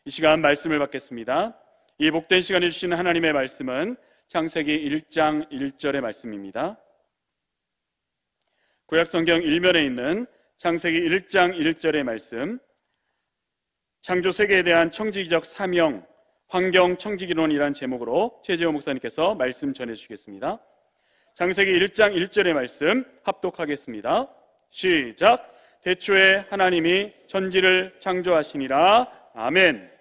이 시간 말씀을 받겠습니다. 이 복된 시간에 주시는 하나님의 말씀은 창세기 1장 1절의 말씀입니다. 구약성경 1면에 있는 창세기 1장 1절의 말씀, 창조 세계에 대한 청지기적 사명, 환경 청지기론이라는 제목으로 최재호 목사님께서 말씀 전해주시겠습니다. 창세기 1장 1절의 말씀 합독하겠습니다. 시작. 태초에 하나님이 천지를 창조하시니라. 아멘.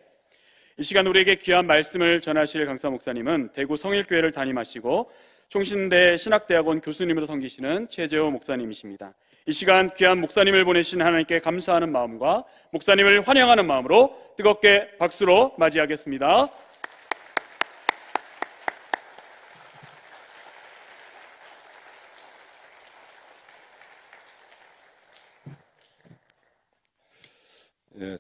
이 시간 우리에게 귀한 말씀을 전하실 강사 목사님은 대구 성일교회를 담임하시고 총신대 신학대학원 교수님으로 섬기시는 최재호 목사님이십니다. 이 시간 귀한 목사님을 보내신 하나님께 감사하는 마음과 목사님을 환영하는 마음으로 뜨겁게 박수로 맞이하겠습니다.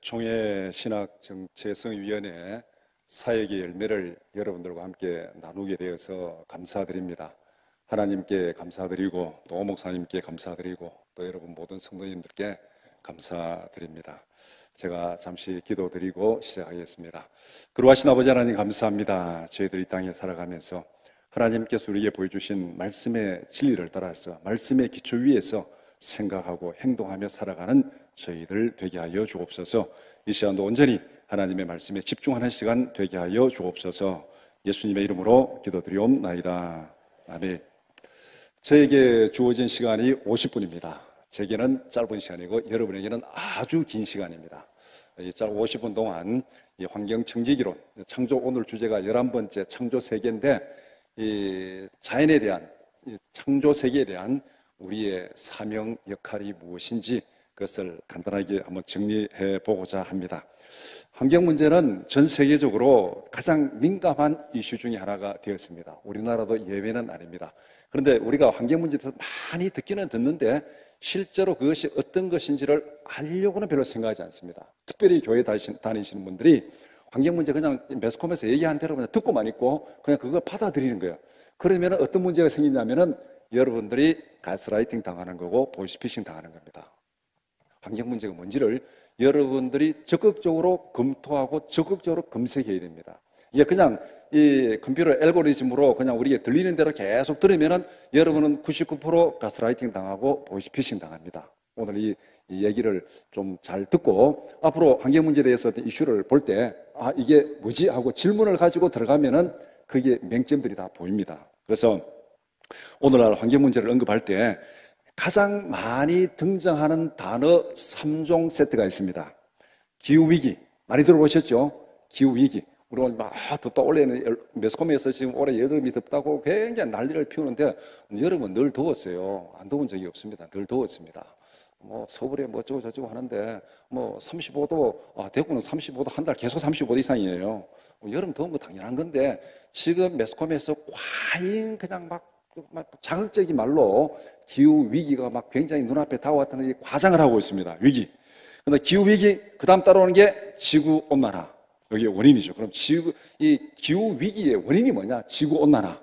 총회 신학정체성위원회 사역의 열매를 여러분들과 함께 나누게 되어서 감사드립니다. 하나님께 감사드리고 또 목사님께 감사드리고 또 여러분 모든 성도님들께 감사드립니다. 제가 잠시 기도드리고 시작하겠습니다. 거룩하신 아버지 하나님 감사합니다. 저희들이 이 땅에 살아가면서 하나님께서 우리에게 보여주신 말씀의 진리를 따라서 말씀의 기초 위에서 생각하고 행동하며 살아가는 저희들 되게 하여 주옵소서. 이 시간도 온전히 하나님의 말씀에 집중하는 시간 되게 하여 주옵소서. 예수님의 이름으로 기도드리옵나이다. 아멘. 저에게 주어진 시간이 50분입니다. 제게는 짧은 시간이고 여러분에게는 아주 긴 시간입니다. 이 짧은 50분 동안 이 환경청지기론, 창조 오늘 주제가 11번째 창조 세계인데 이 자연에 대한 이 창조 세계에 대한 우리의 사명 역할이 무엇인지 그것을 간단하게 한번 정리해 보고자 합니다. 환경 문제는 전 세계적으로 가장 민감한 이슈 중에 하나가 되었습니다. 우리나라도 예외는 아닙니다. 그런데 우리가 환경 문제에 대해서 많이 듣기는 듣는데 실제로 그것이 어떤 것인지를 알려고는 별로 생각하지 않습니다. 특별히 교회 다니시는 분들이 환경 문제 그냥 매스컴에서 얘기한 대로 그냥 듣고만 있고 그냥 그거 받아들이는 거예요. 그러면 어떤 문제가 생기냐면은 여러분들이 가스라이팅 당하는 거고 보이스피싱 당하는 겁니다. 환경 문제가 뭔지를 여러분들이 적극적으로 검토하고 적극적으로 검색해야 됩니다. 이게 그냥 이 컴퓨터 알고리즘으로 그냥 우리에게 들리는 대로 계속 들으면은 여러분은 99% 가스라이팅 당하고 보이스피싱 당합니다. 오늘 이 얘기를 좀 잘 듣고 앞으로 환경 문제에 대해서 이슈를 볼 때 이게 뭐지 하고 질문을 가지고 들어가면은 그게 맹점들이 다 보입니다. 그래서 오늘날 환경 문제를 언급할 때 가장 많이 등장하는 단어 3종 세트가 있습니다. 기후위기, 많이 들어보셨죠? 기후위기. 우리 오늘 막 덥다, 원래는 매스컴에서 지금 올해 여름이 덥다고 굉장히 난리를 피우는데 여름은 늘 더웠어요. 안 더운 적이 없습니다. 늘 더웠습니다. 뭐 서울에 뭐 어쩌고 저쩌고 하는데 뭐 35도, 대구는 35도 한 달 계속 35도 이상이에요. 여름 더운 거 당연한 건데 지금 매스컴에서 과잉 그냥 막 자극적인 말로 기후 위기가 막 굉장히 눈앞에 다가왔다는 과장을 하고 있습니다. 위기. 그런데 기후 위기 그 다음 따라오는 게 지구 온난화. 여기 원인이죠. 그럼 이 기후 위기의 원인이 뭐냐? 지구 온난화.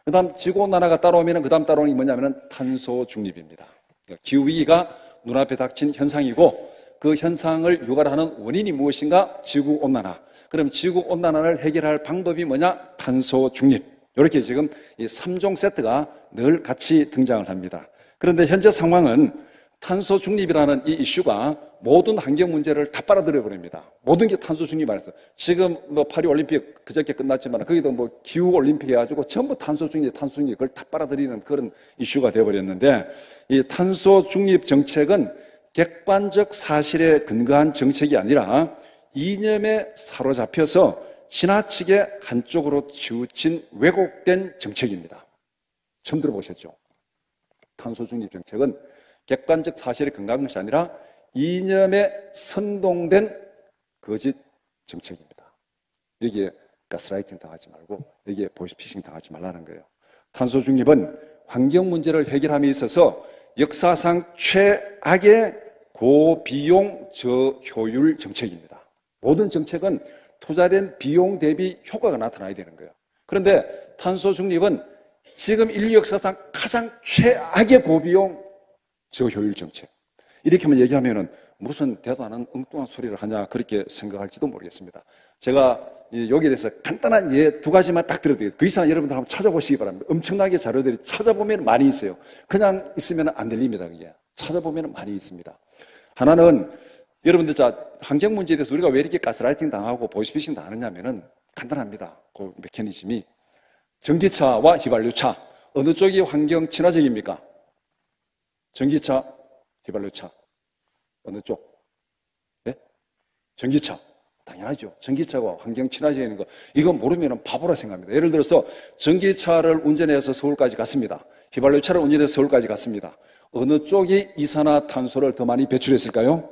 그 다음 지구 온난화가 따라오면 그 다음 따라오는 게 뭐냐면 탄소 중립입니다. 그러니까 기후 위기가 눈앞에 닥친 현상이고 그 현상을 유발하는 원인이 무엇인가? 지구 온난화. 그럼 지구 온난화를 해결할 방법이 뭐냐? 탄소 중립. 이렇게 지금 이 3종 세트가 늘 같이 등장을 합니다. 그런데 현재 상황은 탄소 중립이라는 이 이슈가 모든 환경 문제를 다 빨아들여 버립니다. 모든 게 탄소 중립 안에서 지금 뭐 파리 올림픽 그저께 끝났지만 거기도 뭐 기후 올림픽 해가지고 전부 탄소 중립 그걸 다 빨아들이는 그런 이슈가 되어버렸는데 이 탄소 중립 정책은 객관적 사실에 근거한 정책이 아니라 이념에 사로잡혀서 지나치게 한쪽으로 치우친 왜곡된 정책입니다. 처음 들어보셨죠? 탄소 중립 정책은 객관적 사실에 근거한 것이 아니라 이념에 선동된 거짓 정책입니다. 여기에 가스라이팅 당하지 말고 여기에 보이스피싱 당하지 말라는 거예요. 탄소 중립은 환경 문제를 해결함에 있어서 역사상 최악의 고비용 저효율 정책입니다. 모든 정책은 투자된 비용 대비 효과가 나타나야 되는 거예요. 그런데 탄소 중립은 지금 인류 역사상 가장 최악의 고비용 저효율 정책. 이렇게만 얘기하면은 무슨 대단한 엉뚱한 소리를 하냐 그렇게 생각할지도 모르겠습니다. 제가 여기에 대해서 간단한 예 두 가지만 딱 들어드릴게요. 그 이상 여러분들 한번 찾아보시기 바랍니다. 엄청나게 자료들이 찾아보면 많이 있어요. 그냥 있으면 안 들립니다. 그게 찾아보면 많이 있습니다. 하나는 여러분들 자 환경 문제에 대해서 우리가 왜 이렇게 가스라이팅 당하고 보이스피싱 당하느냐면은 간단합니다. 그 메커니즘이 전기차와 휘발유차 어느 쪽이 환경 친화적입니까? 전기차, 휘발유차 어느 쪽? 네? 전기차. 당연하죠. 전기차가 환경 친화적인 거 이거 모르면 바보라 생각합니다. 예를 들어서 전기차를 운전해서 서울까지 갔습니다. 휘발유차를 운전해서 서울까지 갔습니다. 어느 쪽이 이산화탄소를 더 많이 배출했을까요?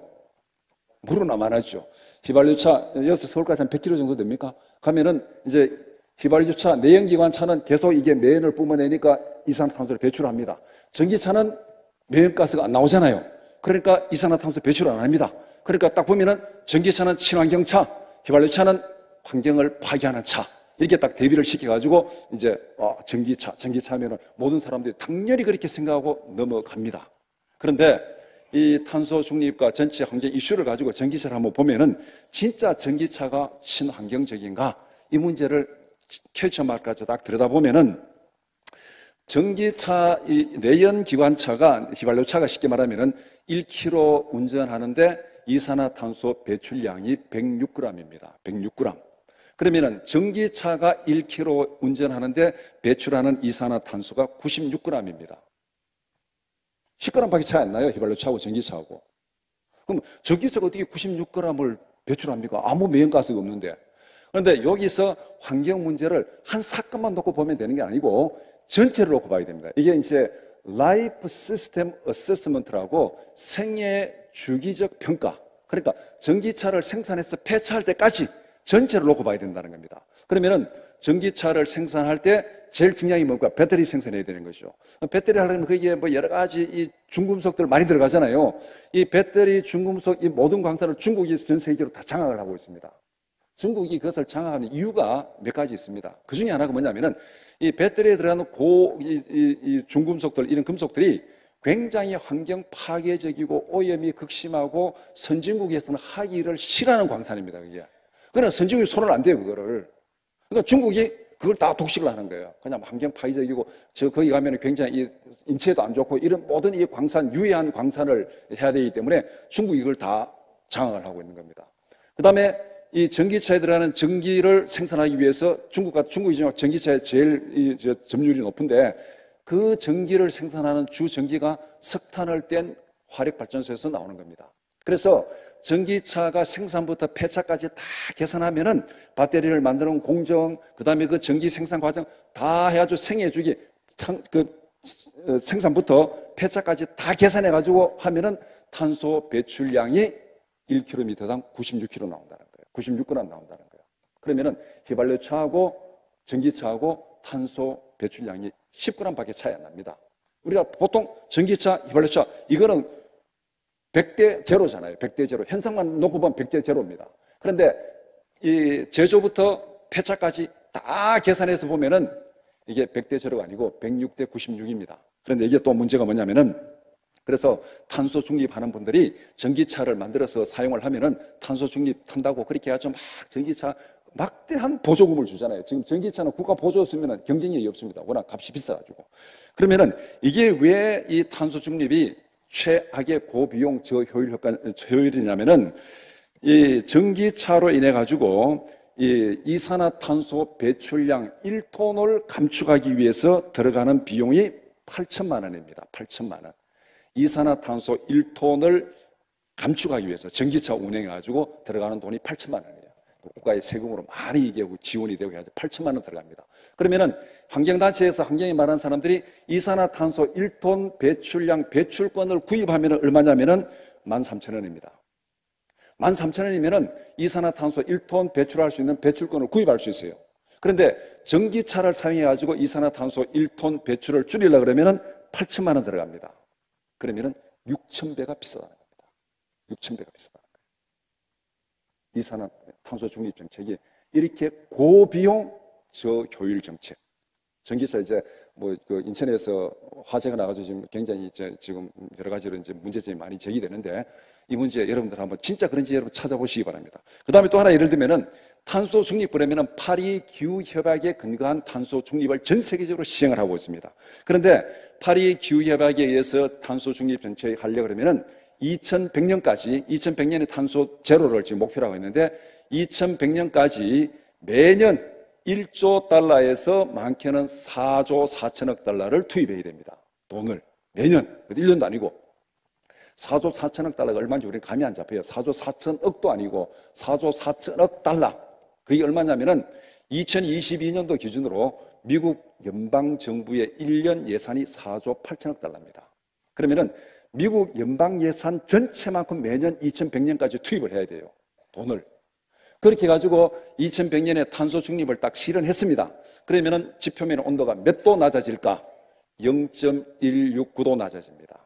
물어나 많았죠. 휘발유차 여기서 서울까지 한 100km 정도 됩니까? 가면은 이제 휘발유차 내연기관 차는 계속 이게 매연을 뿜어내니까 이산화탄소를 배출합니다. 전기차는 매연가스가 안 나오잖아요. 그러니까 이산화탄소 배출을 안 합니다. 그러니까 딱 보면은 전기차는 친환경차, 휘발유차는 환경을 파괴하는 차. 이렇게 딱 대비를 시켜가지고 이제 전기차 하면은 모든 사람들이 당연히 그렇게 생각하고 넘어갑니다. 그런데 이 탄소 중립과 전체 환경 이슈를 가지고 전기차를 한번 보면은 진짜 전기차가 친환경적인가 이 문제를 캡처 마크까지 딱 들여다보면은 전기차, 이 내연기관차가 휘발유차가 쉽게 말하면은 1km 운전하는데 이산화탄소 배출량이 106g입니다. 106g. 그러면은 전기차가 1km 운전하는데 배출하는 이산화탄소가 96g입니다. 10g밖에 차이 안 나요. 휘발유차하고 전기차하고. 그럼 전기차가 어떻게 96g을 배출합니까? 아무 매연가스가 없는데. 그런데 여기서 환경 문제를 한 사건만 놓고 보면 되는 게 아니고 전체를 놓고 봐야 됩니다. 이게 이제 라이프 시스템 어세스먼트라고 생애 주기적 평가. 그러니까 전기차를 생산해서 폐차할 때까지 전체를 놓고 봐야 된다는 겁니다. 그러면은 전기차를 생산할 때 제일 중요한 게 뭔가 배터리 생산해야 되는 거죠. 배터리 하려면 거기에 뭐 여러 가지 이 중금속들 많이 들어가잖아요. 이 배터리 중금속 이 모든 광산을 중국이 전 세계로 다 장악을 하고 있습니다. 중국이 그것을 장악하는 이유가 몇 가지 있습니다. 그 중에 하나가 뭐냐면은 이 배터리에 들어가는 이 중금속들, 이런 금속들이 굉장히 환경 파괴적이고 오염이 극심하고 선진국에서는 하기를 싫어하는 광산입니다, 그게. 그러나 선진국이 손을 안 대요, 그거를. 그러니까 중국이 그걸 다 독식을 하는 거예요. 그냥 환경 파괴적이고, 거기 가면 굉장히 인체에도 안 좋고, 이런 모든 이 광산, 유해한 광산을 해야 되기 때문에 중국이 이걸 다 장악을 하고 있는 겁니다. 그 다음에 이 전기차에 들어가는 전기를 생산하기 위해서 중국이 전기차에 제일 점유율이 높은데 그 전기를 생산하는 주 전기가 석탄을 뗀 화력발전소에서 나오는 겁니다. 그래서 전기차가 생산부터 폐차까지 다 계산하면은 배터리를 만드는 공정, 그 다음에 그 전기 생산 과정 다 해가지고 생애주기, 생산부터 폐차까지 다 계산해가지고 하면은 탄소 배출량이 1km당 96kg 나온다는 거예요. 96g 나온다는 거예요. 그러면은 휘발유차하고 전기차하고 탄소 배출량이 10g밖에 차이 안 납니다. 우리가 보통 전기차, 휘발유차 이거는 100대 제로잖아요. 100대 제로. 현상만 놓고 보면 100대 제로입니다. 그런데 이 제조부터 폐차까지 다 계산해서 보면은 이게 100대 제로가 아니고 106대 96입니다. 그런데 이게 또 문제가 뭐냐면은 그래서 탄소 중립하는 분들이 전기차를 만들어서 사용을 하면은 탄소 중립한다고 그렇게 해가지고 막 전기차 막대한 보조금을 주잖아요. 지금 전기차는 국가 보조 없으면 경쟁력이 없습니다. 워낙 값이 비싸가지고. 그러면은 이게 왜 이 탄소 중립이 최악의 고비용 저효율이냐면은 이 전기차로 인해 가지고 이 이산화탄소 배출량 1톤을 감축하기 위해서 들어가는 비용이 8천만 원입니다. 8천만 원. 이산화탄소 1톤을 감축하기 위해서 전기차 운행해가지고 들어가는 돈이 8천만 원이에요. 국가의 세금으로 많이 이게 지원이 되고 해서 8천만 원 들어갑니다. 그러면은 환경단체에서 환경에 말하는 사람들이 이산화탄소 1톤 배출량 배출권을 구입하면 얼마냐면은 13,000원입니다. 13,000원이면은 이산화탄소 1톤 배출할 수 있는 배출권을 구입할 수 있어요. 그런데 전기차를 사용해가지고 이산화탄소 1톤 배출을 줄이려고 그러면은 8천만 원 들어갑니다. 그러면은 6,000배가 비싸다는 겁니다. 6,000배가 비싸다는 거예요. 이산화탄소 중립 정책이 이렇게 고비용 저효율 정책. 전기차 이제 뭐 그 인천에서 화재가 나가지고 지금 굉장히 이제 지금 여러 가지로 이제 문제점이 많이 제기되는데 이 문제 여러분들 한번 진짜 그런지 여러분 찾아보시기 바랍니다. 그 다음에 또 하나 예를 들면은 탄소 중립부라면은 파리 기후 협약에 근거한 탄소 중립을 전 세계적으로 시행을 하고 있습니다. 그런데 파리 기후 협약에 의해서 탄소 중립 정책을 하려고 그러면은 2100년에 탄소 제로를 지금 목표로 하고 있는데 2100년까지 매년 1조 달러에서 많게는 4조 4천억 달러를 투입해야 됩니다. 돈을 매년 1년도 아니고 4조 4천억 달러가 얼마인지 우리는 감이 안 잡혀요. 4조 4천억도 아니고 4조 4천억 달러. 그게 얼마냐면은 2022년도 기준으로 미국 연방정부의 1년 예산이 4조 8천억 달러입니다. 그러면은 미국 연방 예산 전체만큼 매년 2100년까지 투입을 해야 돼요. 돈을. 그렇게 해가지고 2100년에 탄소 중립을 딱 실현했습니다. 그러면은 지표면 온도가 몇 도 낮아질까? 0.169도 낮아집니다.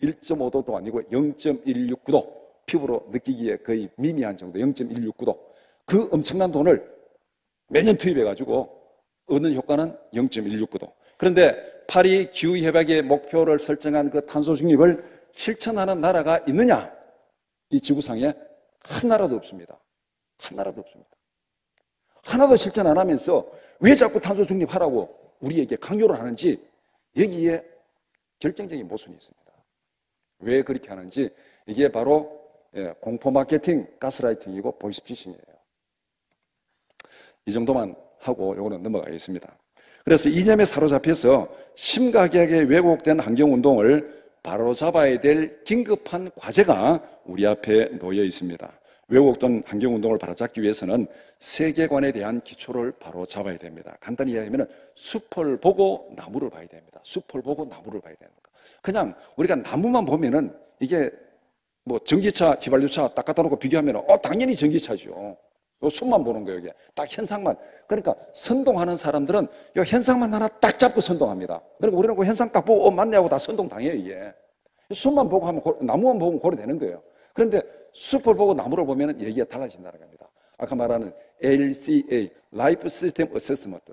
1.5도도 아니고 0.169도. 피부로 느끼기에 거의 미미한 정도 0.169도. 그 엄청난 돈을 매년 투입해가지고 얻는 효과는 0.169도. 그런데 파리 기후협약의 목표를 설정한 그 탄소 중립을 실천하는 나라가 있느냐? 이 지구상에 한 나라도 없습니다. 한 나라도 없습니다. 하나도 실천 안 하면서 왜 자꾸 탄소 중립하라고 우리에게 강요를 하는지 여기에 결정적인 모순이 있습니다. 왜 그렇게 하는지 이게 바로 공포 마케팅, 가스라이팅이고 보이스피싱이에요. 이 정도만 하고 요거는 넘어가겠습니다. 그래서 이념에 사로잡혀서 심각하게 왜곡된 환경운동을 바로잡아야 될 긴급한 과제가 우리 앞에 놓여 있습니다. 왜곡된 환경운동을 바로잡기 위해서는 세계관에 대한 기초를 바로잡아야 됩니다. 간단히 이야기하면 숲을 보고 나무를 봐야 됩니다. 숲을 보고 나무를 봐야 됩니다. 그냥 우리가 나무만 보면은 이게 뭐 전기차, 휘발유차 딱 갖다 놓고 비교하면 당연히 전기차죠. 요 숲만 보는 거예요. 이게 딱 현상만. 그러니까 선동하는 사람들은 요 현상만 하나 딱 잡고 선동합니다. 그러니까 우리는 그 현상 딱 보고 맞네 하고 다 선동당해요. 이게 숲만 보고 하면 나무만 보면 고려 되는 거예요. 그런데 숲을 보고 나무를 보면 얘기가 달라진다는 겁니다. 아까 말하는 LCA, Life System Assessment,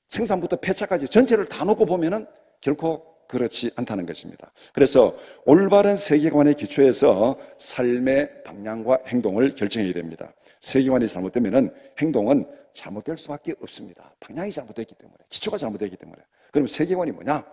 생산부터 폐차까지 전체를 다 놓고 보면은 결코 그렇지 않다는 것입니다. 그래서 올바른 세계관의 기초에서 삶의 방향과 행동을 결정해야 됩니다. 세계관이 잘못되면은 행동은 잘못될 수밖에 없습니다. 방향이 잘못됐기 때문에, 기초가 잘못됐기 때문에. 그럼 세계관이 뭐냐?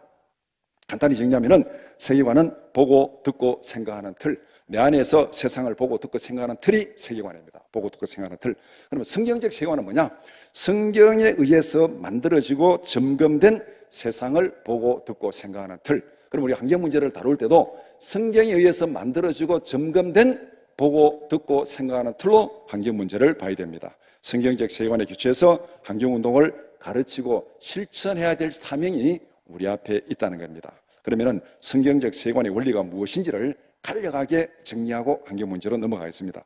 간단히 정리하면은 세계관은 보고 듣고 생각하는 틀. 내 안에서 세상을 보고 듣고 생각하는 틀이 세계관입니다. 보고 듣고 생각하는 틀. 그러면 성경적 세계관은 뭐냐? 성경에 의해서 만들어지고 점검된 세상을 보고 듣고 생각하는 틀. 그럼 우리 환경 문제를 다룰 때도 성경에 의해서 만들어지고 점검된 보고 듣고 생각하는 틀로 환경 문제를 봐야 됩니다. 성경적 세계관의 기초에서 환경 운동을 가르치고 실천해야 될 사명이 우리 앞에 있다는 겁니다. 그러면은 성경적 세계관의 원리가 무엇인지를 간략하게 정리하고 환경 문제로 넘어가겠습니다.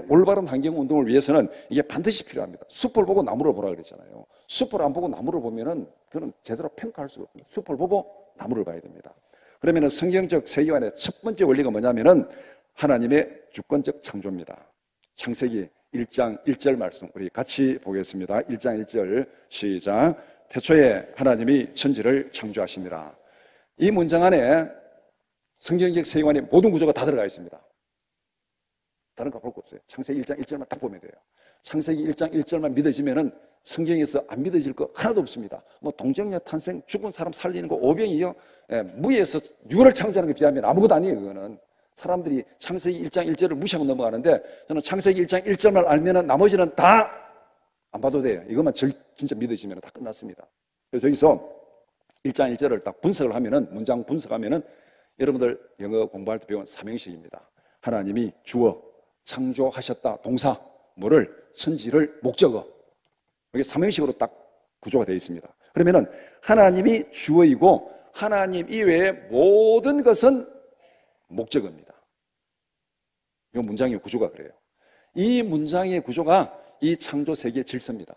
올바른 환경 운동을 위해서는 이게 반드시 필요합니다. 숲을 보고 나무를 보라 그랬잖아요. 숲을 안 보고 나무를 보면은 그건 제대로 평가할 수가 없습니다. 숲을 보고 나무를 봐야 됩니다. 그러면은 성경적 세계관의 첫 번째 원리가 뭐냐면은 하나님의 주권적 창조입니다. 창세기 1장 1절 말씀 우리 같이 보겠습니다. 1장 1절 시작. 태초에 하나님이 천지를 창조하시니라. 이 문장 안에 성경적 세계관의 모든 구조가 다 들어가 있습니다. 다른 거 볼 거 없어요. 창세기 1장 1절만 딱 보면 돼요. 창세기 1장 1절만 믿어지면은 성경에서 안 믿어질 거 하나도 없습니다. 뭐 동정녀 탄생, 죽은 사람 살리는 거, 오병이요, 무에서 육을 창조하는 것에 비하면 아무것도 아니에요. 그거는 사람들이 창세기 1장 1절을 무시하고 넘어가는데 저는 창세기 1장 1절만 알면은 나머지는 다 안 봐도 돼요. 이것만 진짜 믿으시면 다 끝났습니다. 그래서 여기서 1장 1절을 딱 분석을 하면은, 문장 분석하면은 여러분들 영어 공부할 때 배운 삼형식입니다. 하나님이 주어, 창조하셨다, 동사, 뭐를, 천지를, 목적어. 이게 삼형식으로 딱 구조가 되어 있습니다. 그러면은 하나님이 주어이고 하나님 이외의 모든 것은 목적어입니다. 이 문장의 구조가 그래요. 이 문장의 구조가 이 창조 세계의 질서입니다.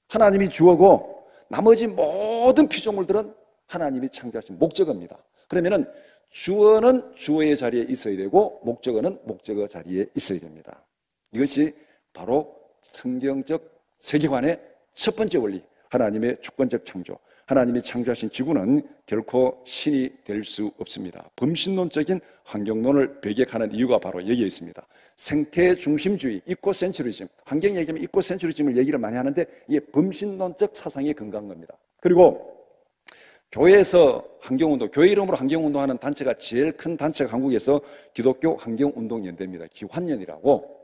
하나님이 주어고 나머지 모든 피조물들은 하나님이 창조하신 목적어입니다. 그러면은 주어는 주어의 자리에 있어야 되고 목적어는 목적어 자리에 있어야 됩니다. 이것이 바로 성경적 세계관의 첫 번째 원리, 하나님의 주권적 창조, 하나님이 창조하신 지구는 결코 신이 될 수 없습니다. 범신론적인 환경론을 배격하는 이유가 바로 여기에 있습니다. 생태 중심주의, 이코센츄리즘, 환경 얘기하면 이코센츄리즘을 얘기를 많이 하는데 이게 범신론적 사상에 근거한 겁니다. 그리고 교회에서 환경운동, 교회 이름으로 환경운동하는 단체가 제일 큰 단체가 한국에서 기독교 환경운동연대입니다. 기환연이라고.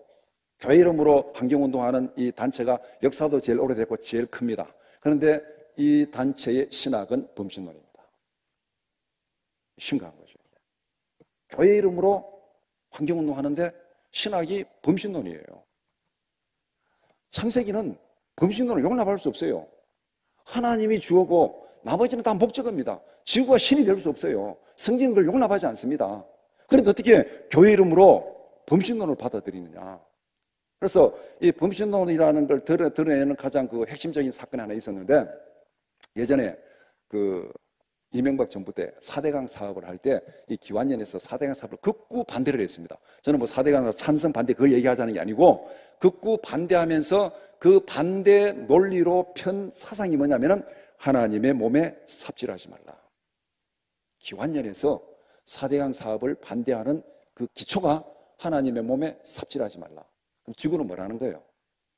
교회 이름으로 환경운동하는 이 단체가 역사도 제일 오래됐고 제일 큽니다. 그런데 이 단체의 신학은 범신론입니다. 심각한 거죠. 교회 이름으로 환경운동하는데 신학이 범신론이에요. 창세기는 범신론을 용납할 수 없어요. 하나님이 주어고 나머지는 다 목적입니다. 지구가 신이 될 수 없어요. 성경은 그걸 용납하지 않습니다. 그런데 어떻게 교회 이름으로 범신론을 받아들이느냐. 그래서 이 범신론이라는 걸 드러내는 가장 그 핵심적인 사건이 하나 있었는데, 예전에 그 이명박 정부 때 4대강 사업을 할 때 이 기완연에서 4대강 사업을 극구 반대를 했습니다. 저는 뭐 4대강 찬성 반대 그걸 얘기하자는 게 아니고, 극구 반대하면서 그 반대 논리로 편 사상이 뭐냐면은 하나님의 몸에 삽질하지 말라. 기완연에서 4대강 사업을 반대하는 그 기초가 하나님의 몸에 삽질하지 말라. 그럼 지구는 뭐라는 거예요?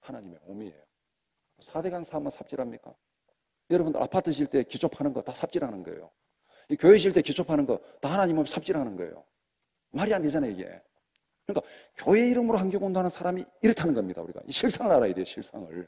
하나님의 몸이에요. 4대강 사업만 삽질합니까? 여러분들 아파트 질 때 기초 파는 거 다 삽질하는 거예요. 이 교회 질 때 기초 파는 거 다 하나님 몸에 삽질하는 거예요. 말이 안 되잖아요, 이게. 그러니까 교회 이름으로 환경운동하는 사람이 이렇다는 겁니다. 우리가 이 실상을 알아야 돼요, 실상을.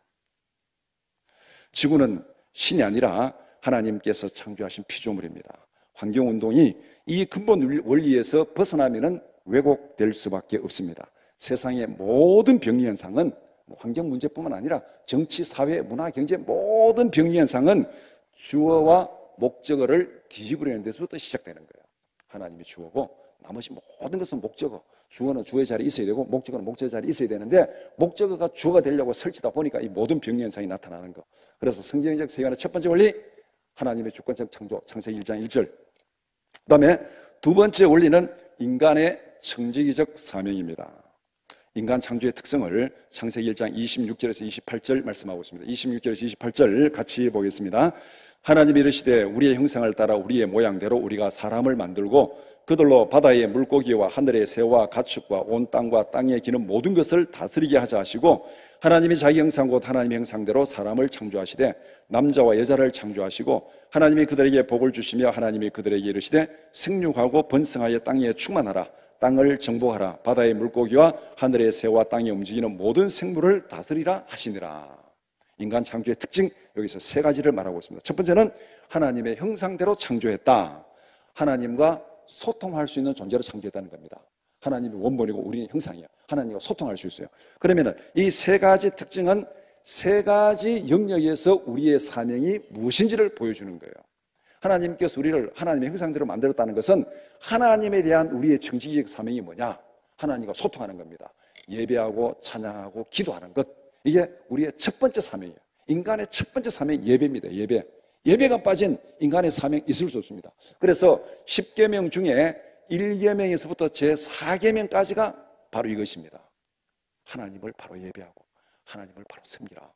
지구는 신이 아니라 하나님께서 창조하신 피조물입니다. 환경운동이 이 근본 원리에서 벗어나면은 왜곡될 수밖에 없습니다. 세상의 모든 병리 현상은 환경 문제뿐만 아니라 정치, 사회, 문화, 경제 모든 병리 현상은 주어와 목적어를 뒤집으려는 데서부터 시작되는 거예요. 하나님이 주어고 나머지 모든 것은 목적어. 주어는 주어의 자리에 있어야 되고 목적어는 목적의 자리에 있어야 되는데 목적어가 주어가 되려고 설치다 보니까 이 모든 병리 현상이 나타나는 거. 그래서 성경적 세계관의 첫 번째 원리, 하나님의 주권적 창조, 창세기 1장 1절. 그 다음에 두 번째 원리는 인간의 청지기적 사명입니다. 인간 창조의 특성을 창세기 1장 26절에서 28절 말씀하고 있습니다. 26절에서 28절 같이 보겠습니다. 하나님이 이르시되 우리의 형상을 따라 우리의 모양대로 우리가 사람을 만들고 그들로 바다의 물고기와 하늘의 새와 가축과 온 땅과 땅에 기는 모든 것을 다스리게 하자 하시고, 하나님이 자기 형상 곧 하나님의 형상대로 사람을 창조하시되 남자와 여자를 창조하시고 하나님이 그들에게 복을 주시며 하나님이 그들에게 이르시되 생육하고 번성하여 땅에 충만하라. 땅을 정복하라. 바다의 물고기와 하늘의 새와 땅에 움직이는 모든 생물을 다스리라 하시니라. 인간 창조의 특징, 여기서 세 가지를 말하고 있습니다. 첫 번째는 하나님의 형상대로 창조했다. 하나님과 소통할 수 있는 존재로 창조했다는 겁니다. 하나님이 원본이고 우리는 형상이에요. 하나님과 소통할 수 있어요. 그러면 이 세 가지 특징은 세 가지 영역에서 우리의 사명이 무엇인지를 보여주는 거예요. 하나님께서 우리를 하나님의 형상대로 만들었다는 것은 하나님에 대한 우리의 정치적 사명이 뭐냐? 하나님과 소통하는 겁니다. 예배하고 찬양하고 기도하는 것. 이게 우리의 첫 번째 사명이에요. 인간의 첫 번째 사명이 예배입니다. 예배. 예배가 빠진 인간의 사명이 있을 수 없습니다. 그래서 10계명 중에 1계명에서부터 제4계명까지가 바로 이것입니다. 하나님을 바로 예배하고 하나님을 바로 섬기라.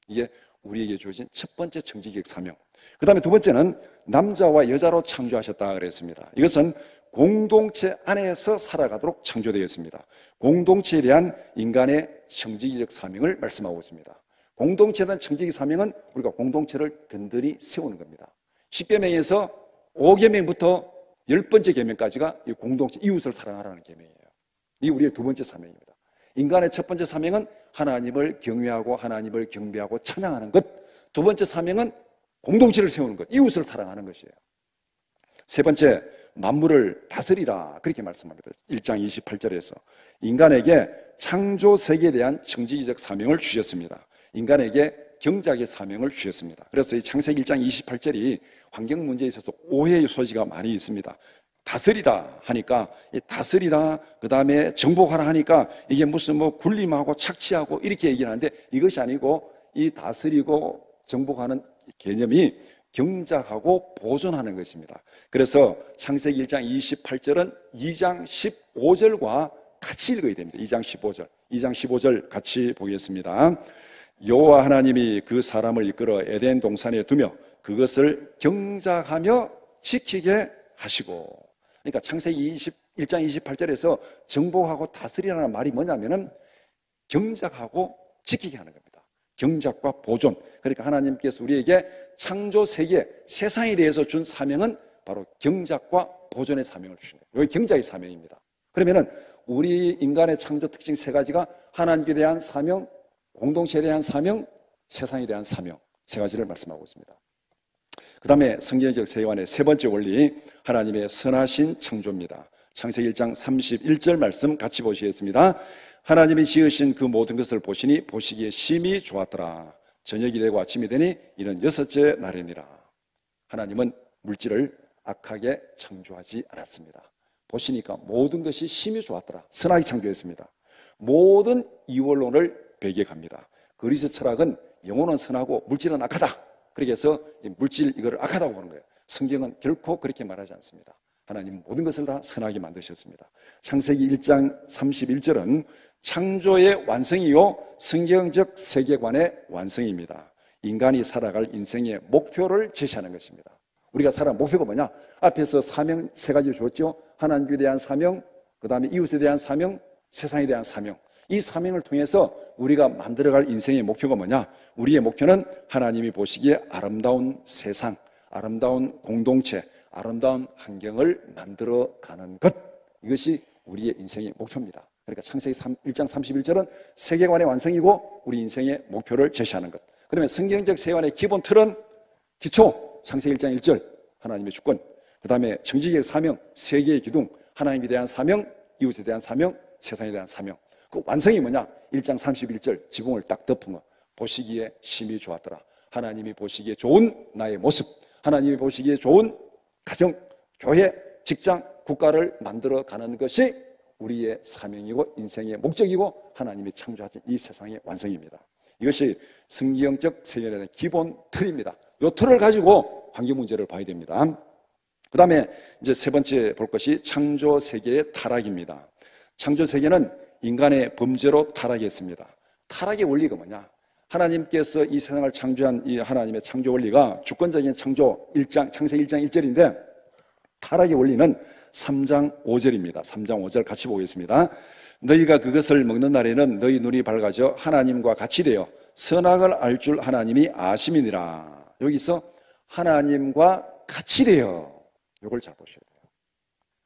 이게 우리에게 주어진 첫 번째 정치적 사명. 그 다음에 두 번째는 남자와 여자로 창조하셨다 그랬습니다. 이것은 공동체 안에서 살아가도록 창조되었습니다. 공동체에 대한 인간의 정치적 사명을 말씀하고 있습니다. 공동체에 대한 정치적 사명은 우리가 공동체를 든든히 세우는 겁니다. 10계명에서 5계명부터 10번째 계명까지가 이 공동체, 이웃을 사랑하라는 계명이에요. 이게 우리의 두 번째 사명입니다. 인간의 첫 번째 사명은 하나님을 경외하고 하나님을 경배하고 찬양하는 것. 두 번째 사명은 공동체를 세우는 것, 이웃을 사랑하는 것이에요. 세 번째, 만물을 다스리라 그렇게 말씀합니다. 1장 28절에서 인간에게 창조 세계에 대한 정치적 사명을 주셨습니다. 인간에게 경작의 사명을 주셨습니다. 그래서 이 창세기 1장 28절이 환경 문제에 있어서 오해의 소지가 많이 있습니다. 다스리라 하니까 이 다스리라, 그 다음에 정복하라 하니까 이게 무슨 뭐 군림하고 착취하고 이렇게 얘기를 하는데 이것이 아니고 이 다스리고 정복하는 개념이 경작하고 보존하는 것입니다. 그래서 창세기 1장 28절은 2장 15절과 같이 읽어야 됩니다. 2장 15절 같이 보겠습니다. 여호와 하나님이 그 사람을 이끌어 에덴 동산에 두며 그것을 경작하며 지키게 하시고. 그러니까 창세기 1장 28절에서 정복하고 다스리라는 말이 뭐냐면은 경작하고 지키게 하는 겁니다. 경작과 보존. 그러니까 하나님께서 우리에게 창조 세계, 세상에 대해서 준 사명은 바로 경작과 보존의 사명을 주신 거예요. 이게 경작의 사명입니다. 그러면은 우리 인간의 창조 특징 세 가지가 하나님께 대한 사명, 공동체에 대한 사명, 세상에 대한 사명, 세 가지를 말씀하고 있습니다. 그 다음에 성경적 세계관의 세 번째 원리, 하나님의 선하신 창조입니다. 창세기 1장 31절 말씀 같이 보시겠습니다. 하나님이 지으신 그 모든 것을 보시니 보시기에 심히 좋았더라. 저녁이 되고 아침이 되니 이는 여섯째 날이니라. 하나님은 물질을 악하게 창조하지 않았습니다. 보시니까 모든 것이 심히 좋았더라. 선하게 창조했습니다. 모든 이원론을 배격합니다. 그리스 철학은 영혼은 선하고 물질은 악하다. 그렇게 해서 물질 이거를 악하다고 보는 거예요. 성경은 결코 그렇게 말하지 않습니다. 하나님 모든 것을 다 선하게 만드셨습니다. 창세기 1장 31절은 창조의 완성이요 성경적 세계관의 완성입니다. 인간이 살아갈 인생의 목표를 제시하는 것입니다. 우리가 살아갈 목표가 뭐냐? 앞에서 사명 세 가지 줬죠. 하나님에 대한 사명, 그 다음에 이웃에 대한 사명, 세상에 대한 사명. 이 사명을 통해서 우리가 만들어갈 인생의 목표가 뭐냐? 우리의 목표는 하나님이 보시기에 아름다운 세상, 아름다운 공동체, 아름다운 환경을 만들어가는 것. 이것이 우리의 인생의 목표입니다. 그러니까 창세기 1장 31절은 세계관의 완성이고 우리 인생의 목표를 제시하는 것. 그러면 성경적 세계관의 기본 틀은 기초, 창세기 1장 1절 하나님의 주권, 그 다음에 정직의 사명, 세계의 기둥, 하나님에 대한 사명, 이웃에 대한 사명, 세상에 대한 사명. 그 완성이 뭐냐? 1장 31절 지붕을 딱 덮은 거. 보시기에 심히 좋았더라. 하나님이 보시기에 좋은 나의 모습, 하나님이 보시기에 좋은 가정, 교회, 직장, 국가를 만들어가는 것이 우리의 사명이고 인생의 목적이고 하나님이 창조하신 이 세상의 완성입니다. 이것이 성경적 세계관의 기본 틀입니다. 이 틀을 가지고 환경 문제를 봐야 됩니다. 그 다음에 이제 세 번째 볼 것이 창조 세계의 타락입니다. 창조 세계는 인간의 범죄로 타락했습니다. 타락의 원리가 뭐냐? 하나님께서 이 세상을 창조한 이 하나님의 창조 원리가 주권적인 창조 1장, 창세기 1장 1절인데 타락의 원리는 3장 5절입니다. 3장 5절 같이 보겠습니다. 너희가 그것을 먹는 날에는 너희 눈이 밝아져 하나님과 같이 되어 선악을 알 줄 하나님이 아심이니라. 여기서 하나님과 같이 되어, 이걸 잘 보셔야 돼요.